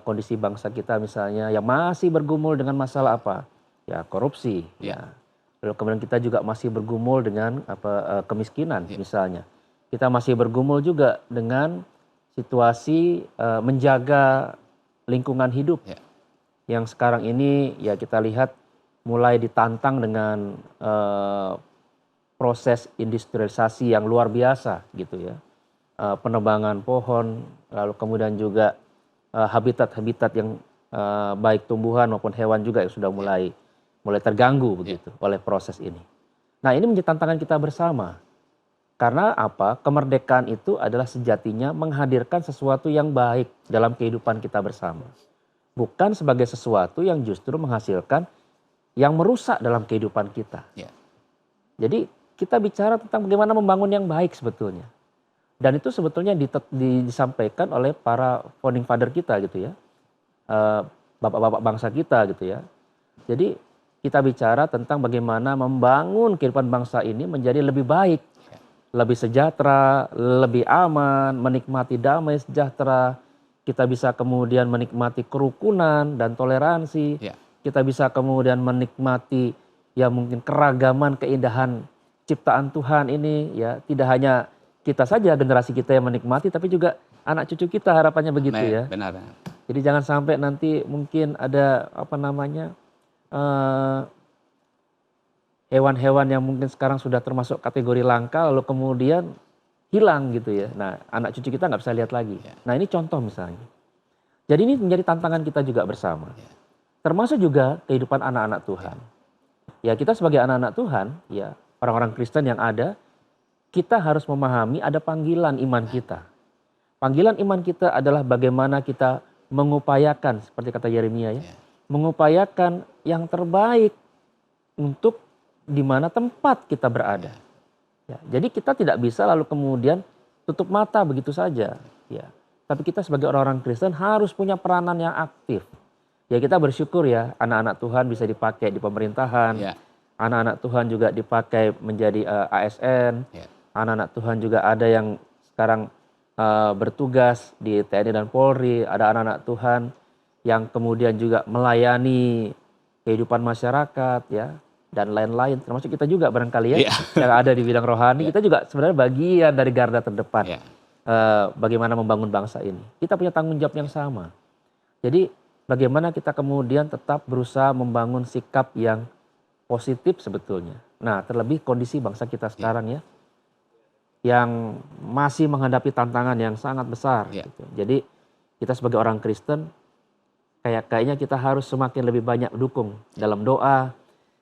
kondisi bangsa kita misalnya yang masih bergumul dengan masalah apa? Ya, korupsi. Ya. Lalu kemudian kita juga masih bergumul dengan kemiskinan misalnya. Kita masih bergumul juga dengan situasi menjaga lingkungan hidup yang sekarang ini ya kita lihat mulai ditantang dengan proses industrialisasi yang luar biasa gitu ya. Penebangan pohon, lalu kemudian juga habitat-habitat yang baik tumbuhan maupun hewan juga yang sudah mulai terganggu begitu oleh proses ini. Nah, ini menjadi tantangan kita bersama. Karena apa? Kemerdekaan itu adalah sejatinya menghadirkan sesuatu yang baik dalam kehidupan kita bersama. Bukan sebagai sesuatu yang justru menghasilkan yang merusak dalam kehidupan kita. Jadi kita bicara tentang bagaimana membangun yang baik sebetulnya. Dan itu sebetulnya disampaikan oleh para founding father kita gitu ya. Bapak-bapak bangsa kita gitu ya. Jadi kita bicara tentang bagaimana membangun kehidupan bangsa ini menjadi lebih baik. Lebih sejahtera, lebih aman, menikmati damai sejahtera. Kita bisa kemudian menikmati kerukunan dan toleransi. Kita bisa kemudian menikmati ya mungkin keragaman keindahan ciptaan Tuhan ini ya, tidak hanya kita saja generasi kita yang menikmati tapi juga anak cucu kita, harapannya begitu ya. Benar. Jadi jangan sampai nanti mungkin ada hewan-hewan yang mungkin sekarang sudah termasuk kategori langka lalu kemudian hilang gitu ya. Nah, anak cucu kita nggak bisa lihat lagi. Nah, ini contoh misalnya. Jadi ini menjadi tantangan kita juga bersama. Termasuk juga kehidupan anak-anak Tuhan. Ya, kita sebagai anak-anak Tuhan, ya orang-orang Kristen yang ada, kita harus memahami ada panggilan iman kita. Panggilan iman kita adalah bagaimana kita mengupayakan, seperti kata Yeremia ya, mengupayakan yang terbaik untuk di mana tempat kita berada. Ya, jadi kita tidak bisa lalu kemudian tutup mata begitu saja. Ya, tapi kita sebagai orang-orang Kristen harus punya peranan yang aktif. Ya, kita bersyukur ya anak-anak Tuhan bisa dipakai di pemerintahan. Anak-anak Tuhan juga dipakai menjadi ASN. Anak-anak Tuhan juga ada yang sekarang bertugas di TNI dan Polri. Ada anak-anak Tuhan yang kemudian juga melayani kehidupan masyarakat ya dan lain-lain. Termasuk kita juga barangkali ya yang ada di bidang rohani. Kita juga sebenarnya bagian dari garda terdepan. Bagaimana membangun bangsa ini. Kita punya tanggung jawab yang sama. Jadi bagaimana kita kemudian tetap berusaha membangun sikap yang positif sebetulnya. Nah, terlebih kondisi bangsa kita sekarang ya. yang masih menghadapi tantangan yang sangat besar. Ya. Gitu. Jadi kita sebagai orang Kristen kayaknya kita harus semakin lebih banyak dukung dalam doa.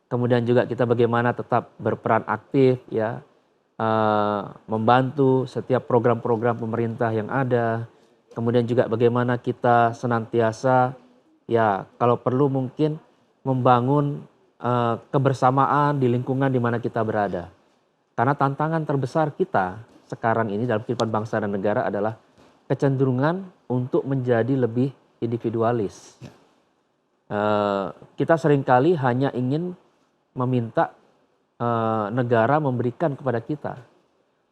Kemudian juga kita bagaimana tetap berperan aktif ya, membantu setiap program-program pemerintah yang ada. Kemudian juga bagaimana kita senantiasa ya kalau perlu mungkin membangun kebersamaan di lingkungan di mana kita berada. Karena tantangan terbesar kita sekarang ini dalam kehidupan bangsa dan negara adalah kecenderungan untuk menjadi lebih individualis. Ya. Kita seringkali hanya ingin meminta negara memberikan kepada kita.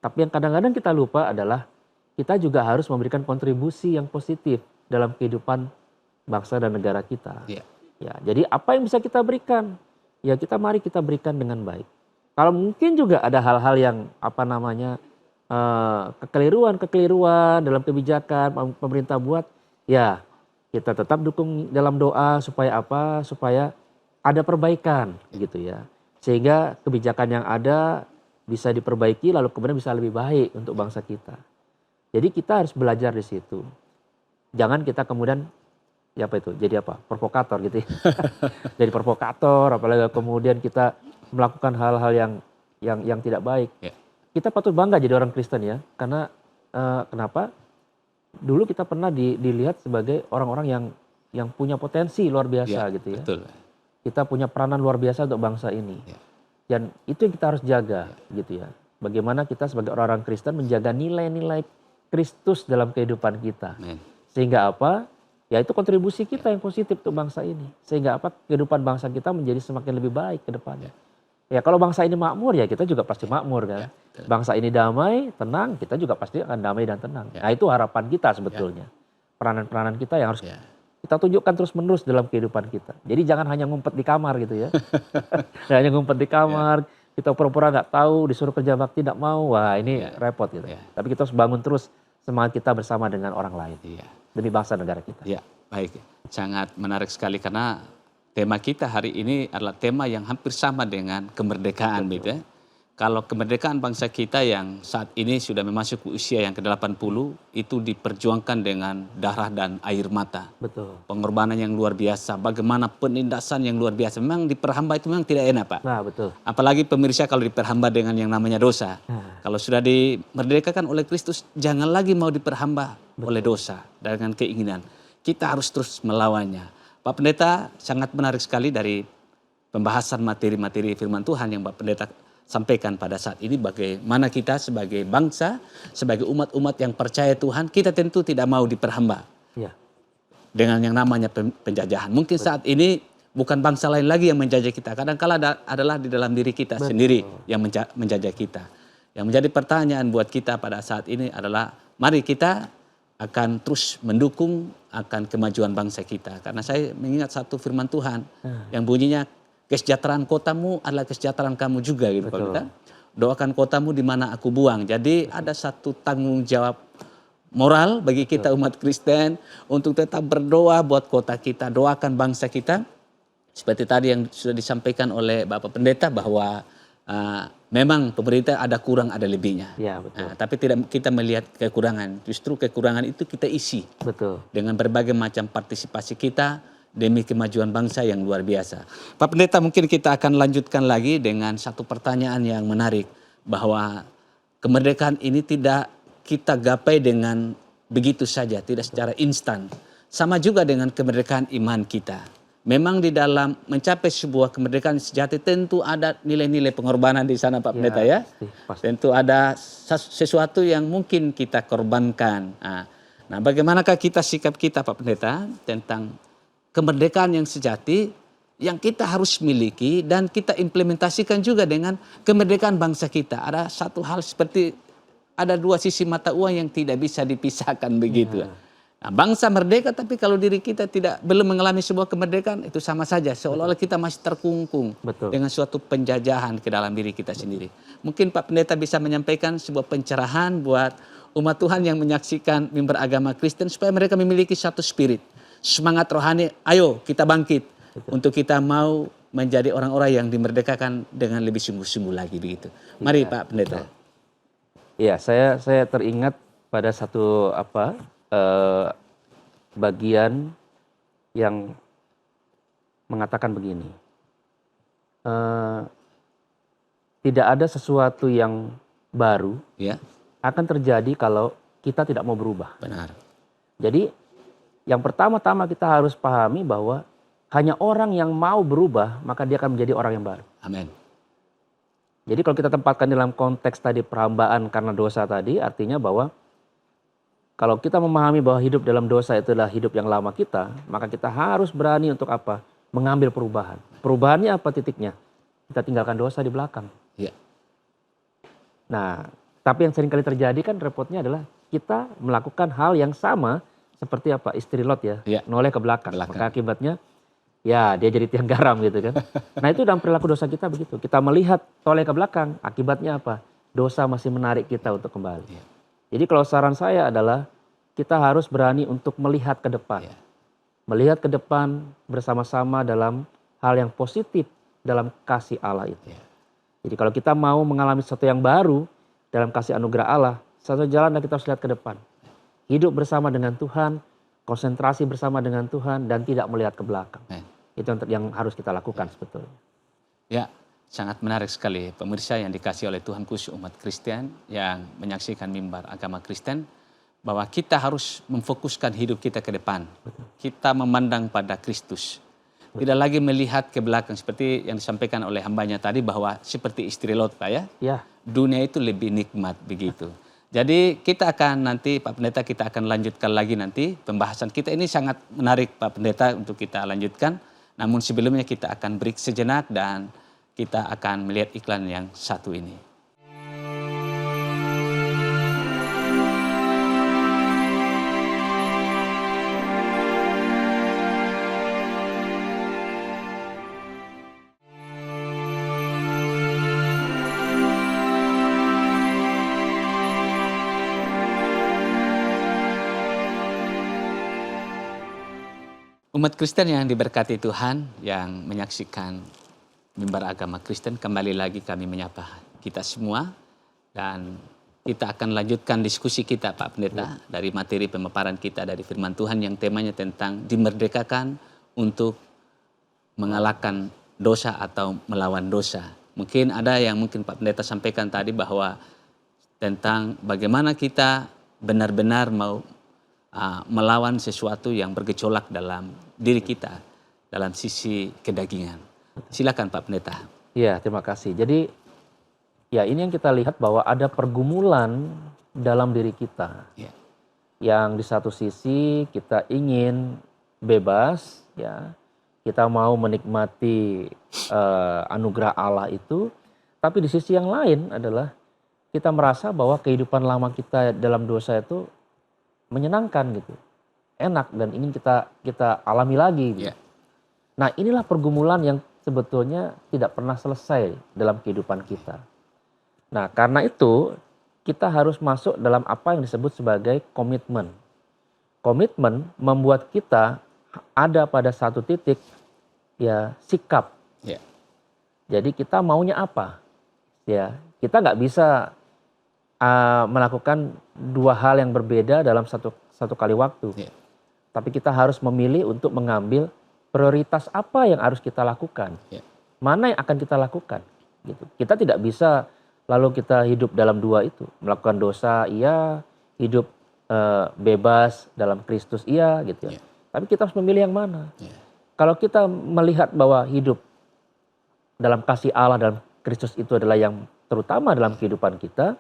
Tapi yang kadang-kadang kita lupa adalah kita juga harus memberikan kontribusi yang positif dalam kehidupan bangsa dan negara kita. Ya. Ya, jadi apa yang bisa kita berikan? Ya mari kita berikan dengan baik. Kalau mungkin juga ada hal-hal yang kekeliruan dalam kebijakan pemerintah buat, ya kita tetap dukung dalam doa supaya apa? Supaya ada perbaikan gitu ya. Sehingga kebijakan yang ada bisa diperbaiki lalu kemudian bisa lebih baik untuk bangsa kita. Jadi kita harus belajar di situ. Jangan kita kemudian jadi provokator gitu ya. Jadi provokator, apalagi kemudian kita melakukan hal-hal yang tidak baik. Ya. Kita patut bangga jadi orang Kristen ya, karena kenapa? Dulu kita pernah dilihat sebagai orang-orang yang punya potensi luar biasa gitu ya. Betul. Kita punya peranan luar biasa untuk bangsa ini. Ya. Dan itu yang kita harus jaga gitu ya. Bagaimana kita sebagai orang-orang Kristen menjaga nilai-nilai Kristus dalam kehidupan kita. Amen. Sehingga apa? Ya itu kontribusi kita yang positif untuk bangsa ini. Sehingga apa? Kehidupan bangsa kita menjadi semakin lebih baik ke depannya. Ya kalau bangsa ini makmur ya kita juga pasti makmur kan. Ya, bangsa ini damai, tenang, kita juga pasti akan damai dan tenang. Ya. Nah itu harapan kita sebetulnya. Peranan-peranan kita yang harus Ya. kita tunjukkan terus-menerus dalam kehidupan kita. Jadi jangan hanya ngumpet di kamar gitu ya. Hanya ngumpet di kamar, kita pura-pura nggak tahu, disuruh kerja bakti tidak mau. Wah ini repot gitu. Ya. Tapi kita harus bangun terus semangat kita bersama dengan orang lain. Iya. Demi bangsa negara kita. Ya, baik. Sangat menarik sekali karena tema kita hari ini adalah tema yang hampir sama dengan kemerdekaan gitu ya. Kalau kemerdekaan bangsa kita yang saat ini sudah memasuki usia yang ke-80 itu diperjuangkan dengan darah dan air mata. Betul. Pengorbanan yang luar biasa, bagaimana penindasan yang luar biasa. Memang diperhamba itu memang tidak enak, Pak. Nah betul. Apalagi pemirsa kalau diperhamba dengan yang namanya dosa. Kalau sudah dimerdekakan oleh Kristus, jangan lagi mau diperhamba oleh dosa dengan keinginan. Kita harus terus melawannya. Pak Pendeta sangat menarik sekali dari pembahasan materi-materi firman Tuhan yang Pak Pendeta sampaikan pada saat ini, bagaimana kita sebagai bangsa, sebagai umat-umat yang percaya Tuhan, kita tentu tidak mau diperhamba Ya. dengan yang namanya penjajahan. Mungkin saat ini bukan bangsa lain lagi yang menjajah kita. Kadang-kala adalah di dalam diri kita sendiri yang menjajah kita. Yang menjadi pertanyaan buat kita pada saat ini adalah, mari kita akan terus mendukung akan kemajuan bangsa kita. Karena saya mengingat satu firman Tuhan yang bunyinya, kesejahteraan kotamu adalah kesejahteraan kamu juga gitu. Kalau kita doakan kotamu di mana aku buang. Jadi ada satu tanggung jawab moral bagi kita umat Kristen untuk tetap berdoa buat kota kita, doakan bangsa kita. Seperti tadi yang sudah disampaikan oleh Bapak Pendeta bahwa memang pemerintah ada kurang ada lebihnya. Ya, betul. Tapi tidak kita melihat kekurangan. Justru kekurangan itu kita isi Betul. dengan berbagai macam partisipasi kita demi kemajuan bangsa yang luar biasa. Pak Pendeta, mungkin kita akan lanjutkan lagi dengan satu pertanyaan yang menarik, bahwa kemerdekaan ini tidak kita gapai dengan begitu saja, tidak secara instan. Sama juga dengan kemerdekaan iman kita. Memang di dalam mencapai sebuah kemerdekaan sejati tentu ada nilai-nilai pengorbanan di sana, Pak Pendeta ya. Pasti. Tentu ada sesuatu yang mungkin kita korbankan. Nah, bagaimanakah sikap kita Pak Pendeta tentang kemerdekaan yang sejati yang kita harus miliki dan kita implementasikan juga dengan kemerdekaan bangsa kita. Ada satu hal seperti ada dua sisi mata uang yang tidak bisa dipisahkan begitu. Nah, bangsa merdeka tapi kalau diri kita belum mengalami sebuah kemerdekaan, itu sama saja seolah-olah kita masih terkungkung dengan suatu penjajahan ke dalam diri kita sendiri. Mungkin Pak Pendeta bisa menyampaikan sebuah pencerahan buat umat Tuhan yang menyaksikan mimbar agama Kristen supaya mereka memiliki satu spirit, semangat rohani. Ayo kita bangkit untuk kita mau menjadi orang-orang yang dimerdekakan dengan lebih sungguh-sungguh lagi begitu. Mari Pak Pendeta. Iya, saya teringat pada satu bagian yang mengatakan begini, eh, tidak ada sesuatu yang baru Ya, akan terjadi kalau kita tidak mau berubah. benar. Jadi yang pertama-tama kita harus pahami bahwa hanya orang yang mau berubah maka dia akan menjadi orang yang baru. Amin. Jadi kalau kita tempatkan dalam konteks tadi perhambaan karena dosa tadi, artinya bahwa kalau kita memahami bahwa hidup dalam dosa itu adalah hidup yang lama kita, maka kita harus berani untuk apa? Mengambil perubahan. Perubahannya apa titiknya? Kita tinggalkan dosa di belakang. Ya, Nah, tapi yang sering kali terjadi kan repotnya adalah kita melakukan hal yang sama seperti apa? Istri Lot ya, Ya. noleh ke belakang. Belakang. Maka akibatnya ya dia jadi tiang garam gitu kan. Nah itu dalam perilaku dosa kita begitu. Kita melihat toleh ke belakang, akibatnya apa? Dosa masih menarik kita untuk kembali. Ya. Jadi kalau saran saya adalah kita harus berani untuk melihat ke depan. Ya. Melihat ke depan bersama-sama dalam hal yang positif dalam kasih Allah itu. Ya. Jadi kalau kita mau mengalami sesuatu yang baru dalam kasih anugerah Allah, satu jalan yang kita harus lihat ke depan. Hidup bersama dengan Tuhan, konsentrasi bersama dengan Tuhan, dan tidak melihat ke belakang. Amin. Itu yang harus kita lakukan sebetulnya. Ya, sangat menarik sekali pemirsa yang dikasih oleh Tuhan, khusus umat Kristen yang menyaksikan mimbar agama Kristen, bahwa kita harus memfokuskan hidup kita ke depan. Kita memandang pada Kristus. Tidak lagi melihat ke belakang seperti yang disampaikan oleh hambanya tadi, bahwa seperti istri Lot, Pak ya. Ya, Dunia itu lebih nikmat begitu. Jadi kita akan nanti Pak Pendeta, kita akan lanjutkan lagi nanti pembahasan kita ini sangat menarik Pak Pendeta untuk kita lanjutkan. Namun sebelumnya kita akan break sejenak dan kita akan melihat iklan yang satu ini. Umat Kristen yang diberkati Tuhan, yang menyaksikan mimbar agama Kristen, kembali lagi kami menyapa kita semua dan kita akan lanjutkan diskusi kita Pak Pendeta dari materi pemaparan kita dari firman Tuhan yang temanya tentang dimerdekakan untuk mengalahkan dosa atau melawan dosa. Mungkin ada yang mungkin Pak Pendeta sampaikan tadi bahwa tentang bagaimana kita benar-benar mau melawan sesuatu yang bergejolak dalam diri kita, dalam sisi kedagingan. Silakan Pak Pendeta. iya, terima kasih. Jadi ya ini yang kita lihat bahwa ada pergumulan dalam diri kita. Ya. Yang di satu sisi kita ingin bebas, ya, kita mau menikmati anugerah Allah itu, tapi di sisi yang lain adalah kita merasa bahwa kehidupan lama kita dalam dosa itu menyenangkan gitu, enak dan ingin kita alami lagi. Gitu. Ya. Nah inilah pergumulan yang sebetulnya tidak pernah selesai dalam kehidupan kita. Nah karena itu kita harus masuk dalam apa yang disebut sebagai komitmen. Komitmen membuat kita ada pada satu titik ya sikap. Ya. Jadi kita maunya apa? Ya kita nggak bisa melakukan dua hal yang berbeda dalam satu kali waktu. Ya. Tapi kita harus memilih untuk mengambil prioritas apa yang harus kita lakukan. Ya. Mana yang akan kita lakukan. Gitu. Kita tidak bisa lalu kita hidup dalam dua itu. Melakukan dosa iya, hidup bebas dalam Kristus iya gitu ya. Ya. Tapi kita harus memilih yang mana. Ya. Kalau kita melihat bahwa hidup dalam kasih Allah dalam Kristus itu adalah yang terutama dalam kehidupan kita,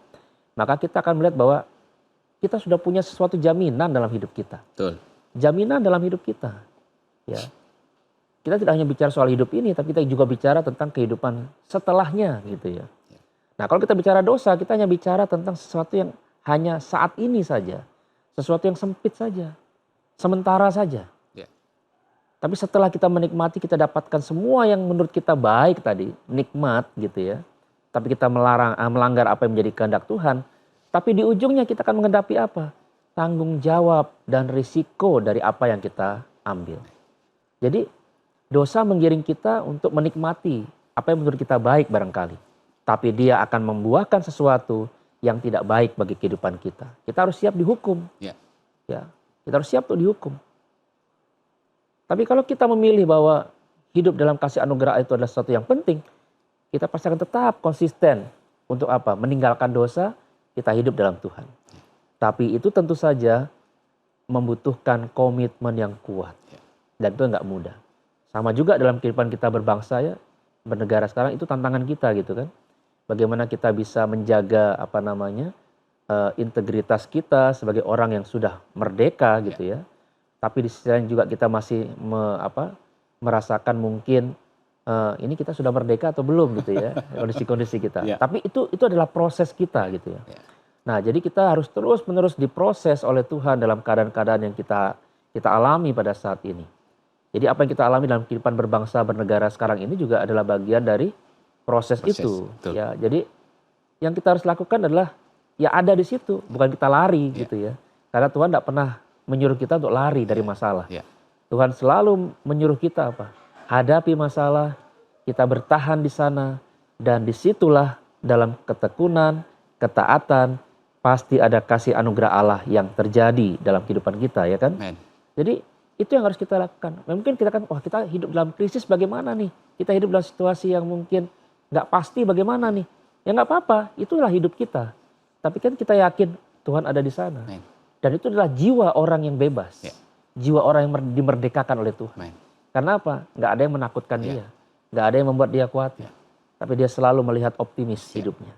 maka kita akan melihat bahwa kita sudah punya sesuatu jaminan dalam hidup kita. Betul. Jaminan dalam hidup kita. Ya. Kita tidak hanya bicara soal hidup ini, tapi kita juga bicara tentang kehidupan setelahnya gitu ya. Nah kalau kita bicara dosa, kita hanya bicara tentang sesuatu yang hanya saat ini saja. Sesuatu yang sempit saja. Sementara saja. Ya. Tapi setelah kita menikmati, kita dapatkan semua yang menurut kita baik tadi. Nikmat gitu ya. Tapi kita melanggar apa yang menjadi kehendak Tuhan. Tapi di ujungnya kita akan menghadapi apa? Tanggung jawab dan risiko dari apa yang kita ambil. Jadi dosa menggiring kita untuk menikmati apa yang menurut kita baik barangkali. Tapi dia akan membuahkan sesuatu yang tidak baik bagi kehidupan kita. Kita harus siap dihukum. Ya. Ya, kita harus siap untuk dihukum. Tapi kalau kita memilih bahwa hidup dalam kasih anugerah itu adalah sesuatu yang penting, kita pasti akan tetap konsisten untuk apa? Meninggalkan dosa, kita hidup dalam Tuhan. Tapi itu tentu saja membutuhkan komitmen yang kuat. Dan itu nggak mudah. Sama juga dalam kehidupan kita berbangsa ya, bernegara sekarang itu tantangan kita gitu kan. Bagaimana kita bisa menjaga integritas kita sebagai orang yang sudah merdeka gitu ya. Tapi di sisi lain juga kita masih merasakan mungkin ini kita sudah merdeka atau belum gitu ya, kondisi-kondisi kita. Tapi itu adalah proses kita gitu ya. Nah, jadi kita harus terus-menerus diproses oleh Tuhan dalam keadaan-keadaan yang kita alami pada saat ini. Jadi apa yang kita alami dalam kehidupan berbangsa bernegara sekarang ini juga adalah bagian dari proses itu. Betul. Ya, jadi yang kita harus lakukan adalah ya ada di situ, bukan kita lari gitu ya. Karena Tuhan tidak pernah menyuruh kita untuk lari dari masalah. Tuhan selalu menyuruh kita apa? Hadapi masalah, kita bertahan di sana, dan disitulah dalam ketekunan, ketaatan, pasti ada kasih anugerah Allah yang terjadi dalam kehidupan kita ya kan. Amen. Jadi itu yang harus kita lakukan. Mungkin kita kan, wah kita hidup dalam krisis bagaimana nih? Kita hidup dalam situasi yang mungkin nggak pasti bagaimana nih? Ya nggak apa-apa, itulah hidup kita. Tapi kan kita yakin Tuhan ada di sana. Amen. Dan itu adalah jiwa orang yang bebas. Jiwa orang yang dimerdekakan oleh Tuhan. Amen. Karena apa? Nggak ada yang menakutkan dia. Nggak ada yang membuat dia khawatir. Tapi dia selalu melihat optimis hidupnya.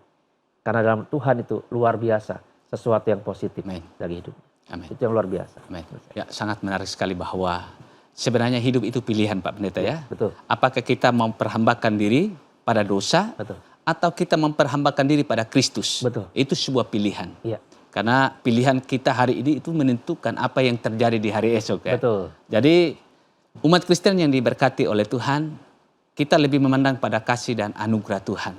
Karena dalam Tuhan itu luar biasa. Sesuatu yang positif dari hidupnya. Amen. Itu yang luar biasa. Amen. Ya, sangat menarik sekali bahwa sebenarnya hidup itu pilihan Pak Pendeta ya. Betul. Apakah kita memperhambakan diri pada dosa atau kita memperhambakan diri pada Kristus? Betul. Itu sebuah pilihan. Iya. Karena pilihan kita hari ini itu menentukan apa yang terjadi di hari esok ya. Betul. Jadi umat Kristen yang diberkati oleh Tuhan, kita lebih memandang pada kasih dan anugerah Tuhan.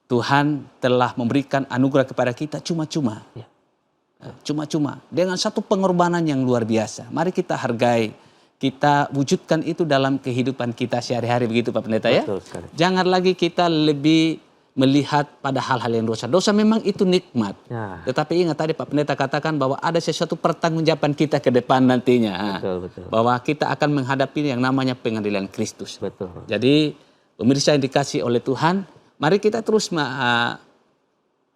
Tuhan telah memberikan anugerah kepada kita cuma-cuma. Ya. Cuma-cuma. Dengan satu pengorbanan yang luar biasa. Mari kita hargai. Kita wujudkan itu dalam kehidupan kita sehari-hari. Begitu Pak Pendeta ya. Betul sekali. Jangan lagi kita lebih melihat pada hal-hal yang dosa. Dosa memang itu nikmat. Ya. Tetapi ingat tadi Pak Pendeta katakan bahwa ada sesuatu pertanggungjawaban kita ke depan nantinya. Betul. Bahwa kita akan menghadapi yang namanya pengadilan Kristus. Betul. Jadi pemirsa yang dikasih oleh Tuhan, mari kita terus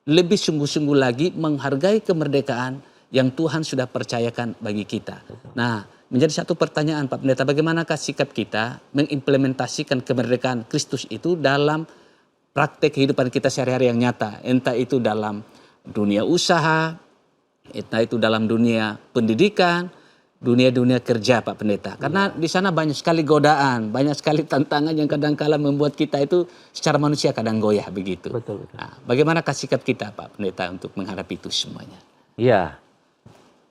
lebih sungguh-sungguh lagi menghargai kemerdekaan yang Tuhan sudah percayakan bagi kita. Nah, menjadi satu pertanyaan Pak Pendeta, bagaimanakah sikap kita mengimplementasikan kemerdekaan Kristus itu dalam praktek kehidupan kita sehari-hari yang nyata. Entah itu dalam dunia usaha, entah itu dalam dunia pendidikan, dunia kerja Pak Pendeta. Karena di sana banyak sekali godaan, banyak sekali tantangan yang kadang-kala membuat kita itu secara manusia kadang goyah begitu. Betul. Nah, bagaimanakah sikap kita Pak Pendeta untuk menghadapi itu semuanya? Iya.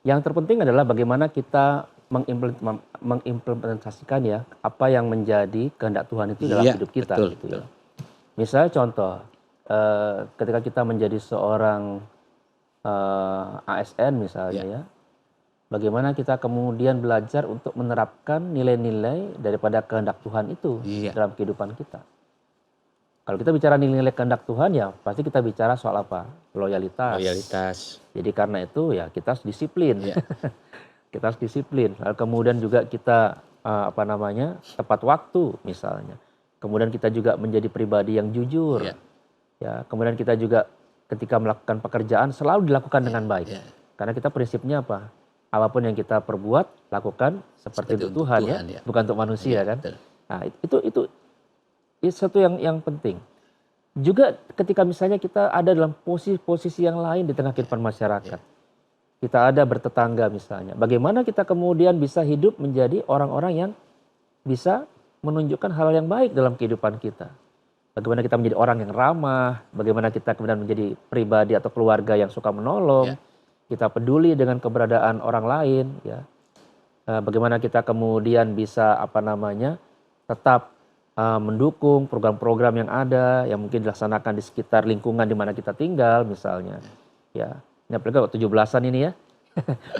Yang terpenting adalah bagaimana kita mengimplementasikan ya apa yang menjadi kehendak Tuhan itu dalam hidup kita. Betul, gitu betul. Ya. Misalnya contoh, ketika kita menjadi seorang ASN misalnya ya, bagaimana kita kemudian belajar untuk menerapkan nilai-nilai daripada kehendak Tuhan itu dalam kehidupan kita. Kalau kita bicara nilai-nilai kehendak Tuhan ya pasti kita bicara soal apa? Loyalitas. Jadi karena itu ya kita harus disiplin. Kita harus disiplin. Lalu kemudian juga kita tepat waktu misalnya. Kemudian kita juga menjadi pribadi yang jujur. Ya, kemudian kita juga ketika melakukan pekerjaan selalu dilakukan dengan baik. Karena kita prinsipnya apa? Apapun yang kita perbuat, lakukan seperti untuk Tuhan ya, bukan untuk manusia kan. Nah, itu satu yang penting. Juga ketika misalnya kita ada dalam posisi yang lain di tengah kehidupan masyarakat. Kita ada bertetangga misalnya. Bagaimana kita kemudian bisa hidup menjadi orang-orang yang bisa menunjukkan hal yang baik dalam kehidupan kita. Bagaimana kita menjadi orang yang ramah, bagaimana kita kemudian menjadi pribadi atau keluarga yang suka menolong, kita peduli dengan keberadaan orang lain, ya. Bagaimana kita kemudian bisa tetap mendukung program-program yang ada, yang mungkin dilaksanakan di sekitar lingkungan di mana kita tinggal, misalnya, ya. Ini apalagi waktu 17-an ini ya,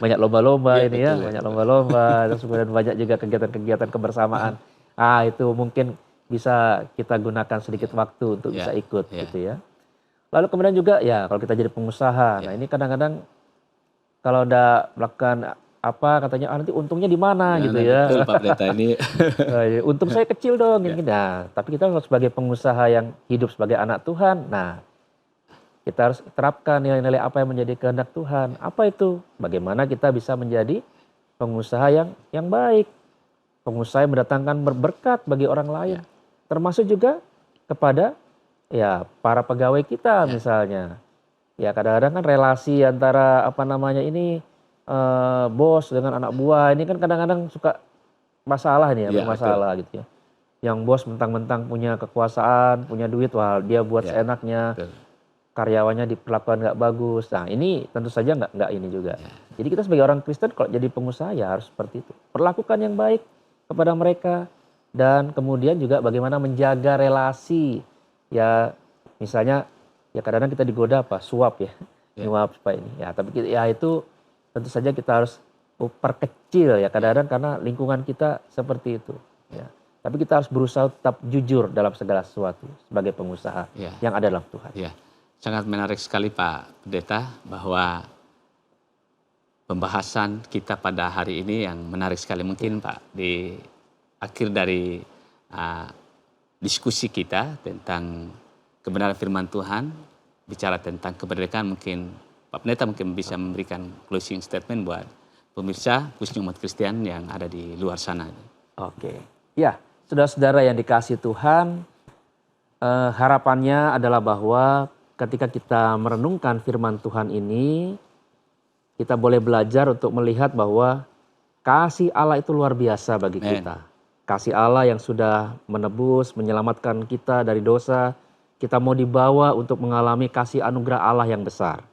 banyak lomba-lomba ini ya, banyak lomba-lomba, terus kemudian banyak juga kegiatan-kegiatan kebersamaan. Itu mungkin bisa kita gunakan sedikit waktu untuk bisa ikut gitu ya. Lalu kemudian juga ya kalau kita jadi pengusaha, nah ini kadang-kadang kalau udah melakukan apa katanya, "Ah, nanti untungnya di mana?" gitu ya. Betul Pak Pendeta ini. Untung saya kecil dong, Ya. gini. Nah, tapi kita harus sebagai pengusaha yang hidup sebagai anak Tuhan. Nah, kita harus terapkan nilai-nilai apa yang menjadi kehendak Tuhan. Apa itu? Bagaimana kita bisa menjadi pengusaha yang baik, pengusaha yang mendatangkan berkat bagi orang lain, termasuk juga kepada ya para pegawai kita misalnya. Ya kadang-kadang kan relasi antara apa namanya ini bos dengan anak buah ini kan kadang-kadang suka masalah nih ya, Iya, bermasalah gitu ya. Yang bos mentang-mentang punya kekuasaan, punya duit, wah dia buat Ya, seenaknya, betul. karyawannya diperlakukan nggak bagus. Nah ini tentu saja nggak ini juga. Jadi kita sebagai orang Kristen kalau jadi pengusaha ya harus seperti itu. Perlakukan yang baik kepada mereka dan kemudian juga bagaimana menjaga relasi. Ya misalnya ya kadang-kadang kita digoda apa suap ya, nyuap supaya ini. Ya tapi ya itu tentu saja kita harus perkecil ya kadang-kadang karena lingkungan kita seperti itu. Ya. Tapi kita harus berusaha tetap jujur dalam segala sesuatu sebagai pengusaha yang ada dalam Tuhan. Ya, sangat menarik sekali Pak Pendeta bahwa pembahasan kita pada hari ini yang menarik sekali. Mungkin Pak di akhir dari diskusi kita tentang kebenaran firman Tuhan, bicara tentang kemerdekaan, mungkin Pak Pendeta mungkin bisa memberikan closing statement buat pemirsa khususnya umat Kristen yang ada di luar sana. Oke, ya saudara-saudara yang dikasihi Tuhan, harapannya adalah bahwa ketika kita merenungkan firman Tuhan ini, kita boleh belajar untuk melihat bahwa kasih Allah itu luar biasa bagi kita. Kasih Allah yang sudah menebus, menyelamatkan kita dari dosa, kita mau dibawa untuk mengalami kasih anugerah Allah yang besar.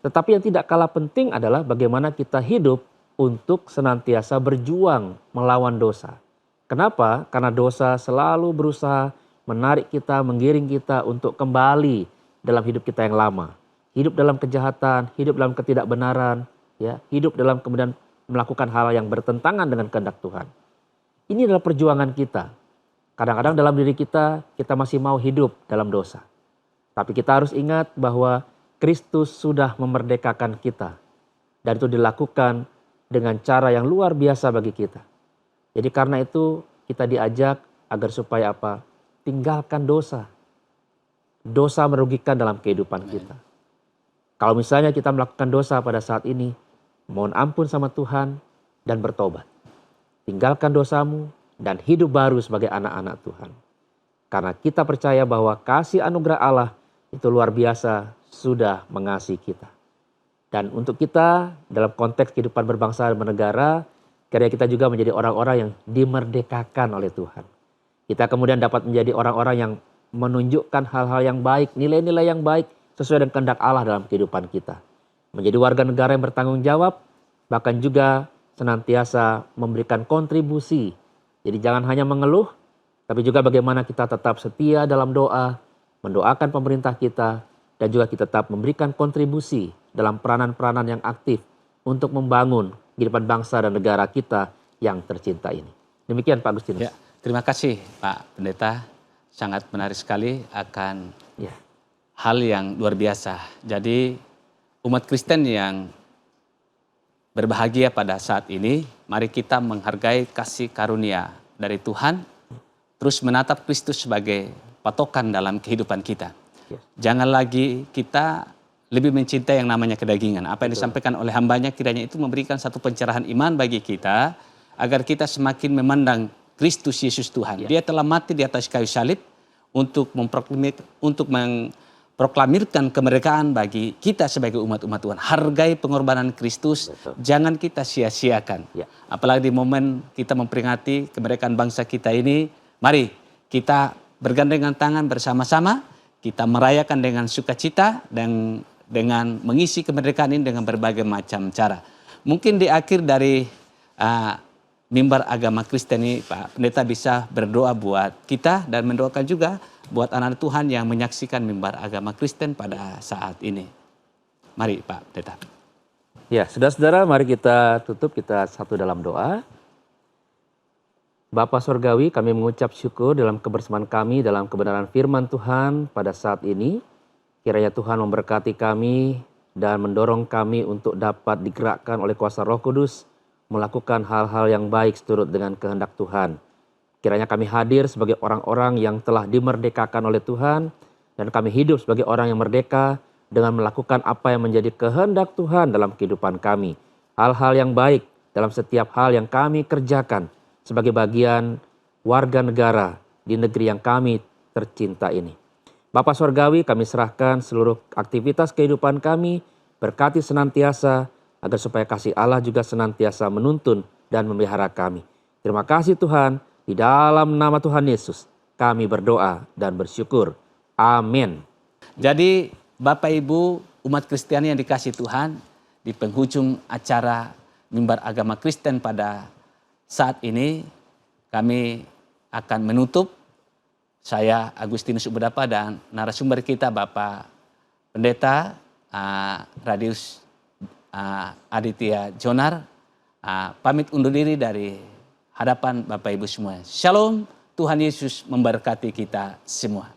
Tetapi yang tidak kalah penting adalah bagaimana kita hidup untuk senantiasa berjuang melawan dosa. Kenapa? Karena dosa selalu berusaha menarik kita, menggiring kita untuk kembali dalam hidup kita yang lama. Hidup dalam kejahatan, hidup dalam ketidakbenaran, ya, hidup dalam kemudian melakukan hal yang bertentangan dengan kehendak Tuhan. Ini adalah perjuangan kita. Kadang-kadang dalam diri kita masih mau hidup dalam dosa. Tapi kita harus ingat bahwa Kristus sudah memerdekakan kita. Dan itu dilakukan dengan cara yang luar biasa bagi kita. Jadi karena itu kita diajak agar supaya apa? Tinggalkan dosa. Dosa merugikan dalam kehidupan kita. Kalau misalnya kita melakukan dosa pada saat ini, mohon ampun sama Tuhan dan bertobat. Tinggalkan dosamu dan hidup baru sebagai anak-anak Tuhan. Karena kita percaya bahwa kasih anugerah Allah itu luar biasa sudah mengasihi kita. Dan untuk kita dalam konteks kehidupan berbangsa dan bernegara, kiranya kita juga menjadi orang-orang yang dimerdekakan oleh Tuhan. Kita kemudian dapat menjadi orang-orang yang menunjukkan hal-hal yang baik, nilai-nilai yang baik sesuai dengan kehendak Allah dalam kehidupan kita. Menjadi warga negara yang bertanggung jawab, bahkan juga senantiasa memberikan kontribusi. Jadi jangan hanya mengeluh, tapi juga bagaimana kita tetap setia dalam doa, mendoakan pemerintah kita, dan juga kita tetap memberikan kontribusi dalam peranan-peranan yang aktif untuk membangun kehidupan bangsa dan negara kita yang tercinta ini. Demikian Pak Agustinus. Ya, terima kasih Pak Pendeta, sangat menarik sekali akan hal yang luar biasa. Jadi umat Kristen yang berbahagia pada saat ini, mari kita menghargai kasih karunia dari Tuhan, terus menatap Kristus sebagai patokan dalam kehidupan kita. Jangan lagi kita lebih mencintai yang namanya kedagingan. Apa yang disampaikan oleh hambanya kiranya itu memberikan satu pencerahan iman bagi kita, agar kita semakin memandang Kristus Yesus Tuhan. Dia telah mati di atas kayu salib untuk memproklamirkan kemerdekaan bagi kita sebagai umat-umat Tuhan. Hargai pengorbanan Kristus, jangan kita sia-siakan. Apalagi di momen kita memperingati kemerdekaan bangsa kita ini, mari kita bergandengan tangan bersama-sama, kita merayakan dengan sukacita dan dengan mengisi kemerdekaan ini dengan berbagai macam cara. Mungkin di akhir dari mimbar agama Kristen ini, Pak Pendeta bisa berdoa buat kita dan mendoakan juga buat anak Tuhan yang menyaksikan mimbar agama Kristen pada saat ini. Mari Pak Pendeta. Ya, saudara-saudara, mari kita tutup, kita satu dalam doa. Bapa Surgawi, kami mengucap syukur dalam kebersamaan kami dalam kebenaran firman Tuhan pada saat ini. Kiranya Tuhan memberkati kami dan mendorong kami untuk dapat digerakkan oleh kuasa Roh Kudus melakukan hal-hal yang baik seturut dengan kehendak Tuhan. Kiranya kami hadir sebagai orang-orang yang telah dimerdekakan oleh Tuhan dan kami hidup sebagai orang yang merdeka dengan melakukan apa yang menjadi kehendak Tuhan dalam kehidupan kami. Hal-hal yang baik dalam setiap hal yang kami kerjakan sebagai bagian warga negara di negeri yang kami tercinta ini. Bapa Surgawi, kami serahkan seluruh aktivitas kehidupan kami, berkati senantiasa, agar supaya kasih Allah juga senantiasa menuntun dan memelihara kami. Terima kasih Tuhan, di dalam nama Tuhan Yesus, kami berdoa dan bersyukur. Amin. Jadi Bapak Ibu umat Kristiani yang dikasih Tuhan, di penghujung acara Mimbar Agama Kristen pada saat ini, kami akan menutup. Saya Agustinus Ubedapa dan narasumber kita Bapak Pendeta Radius Aditya Jonar pamit undur diri dari hadapan Bapak Ibu semua. Shalom, Tuhan Yesus memberkati kita semua.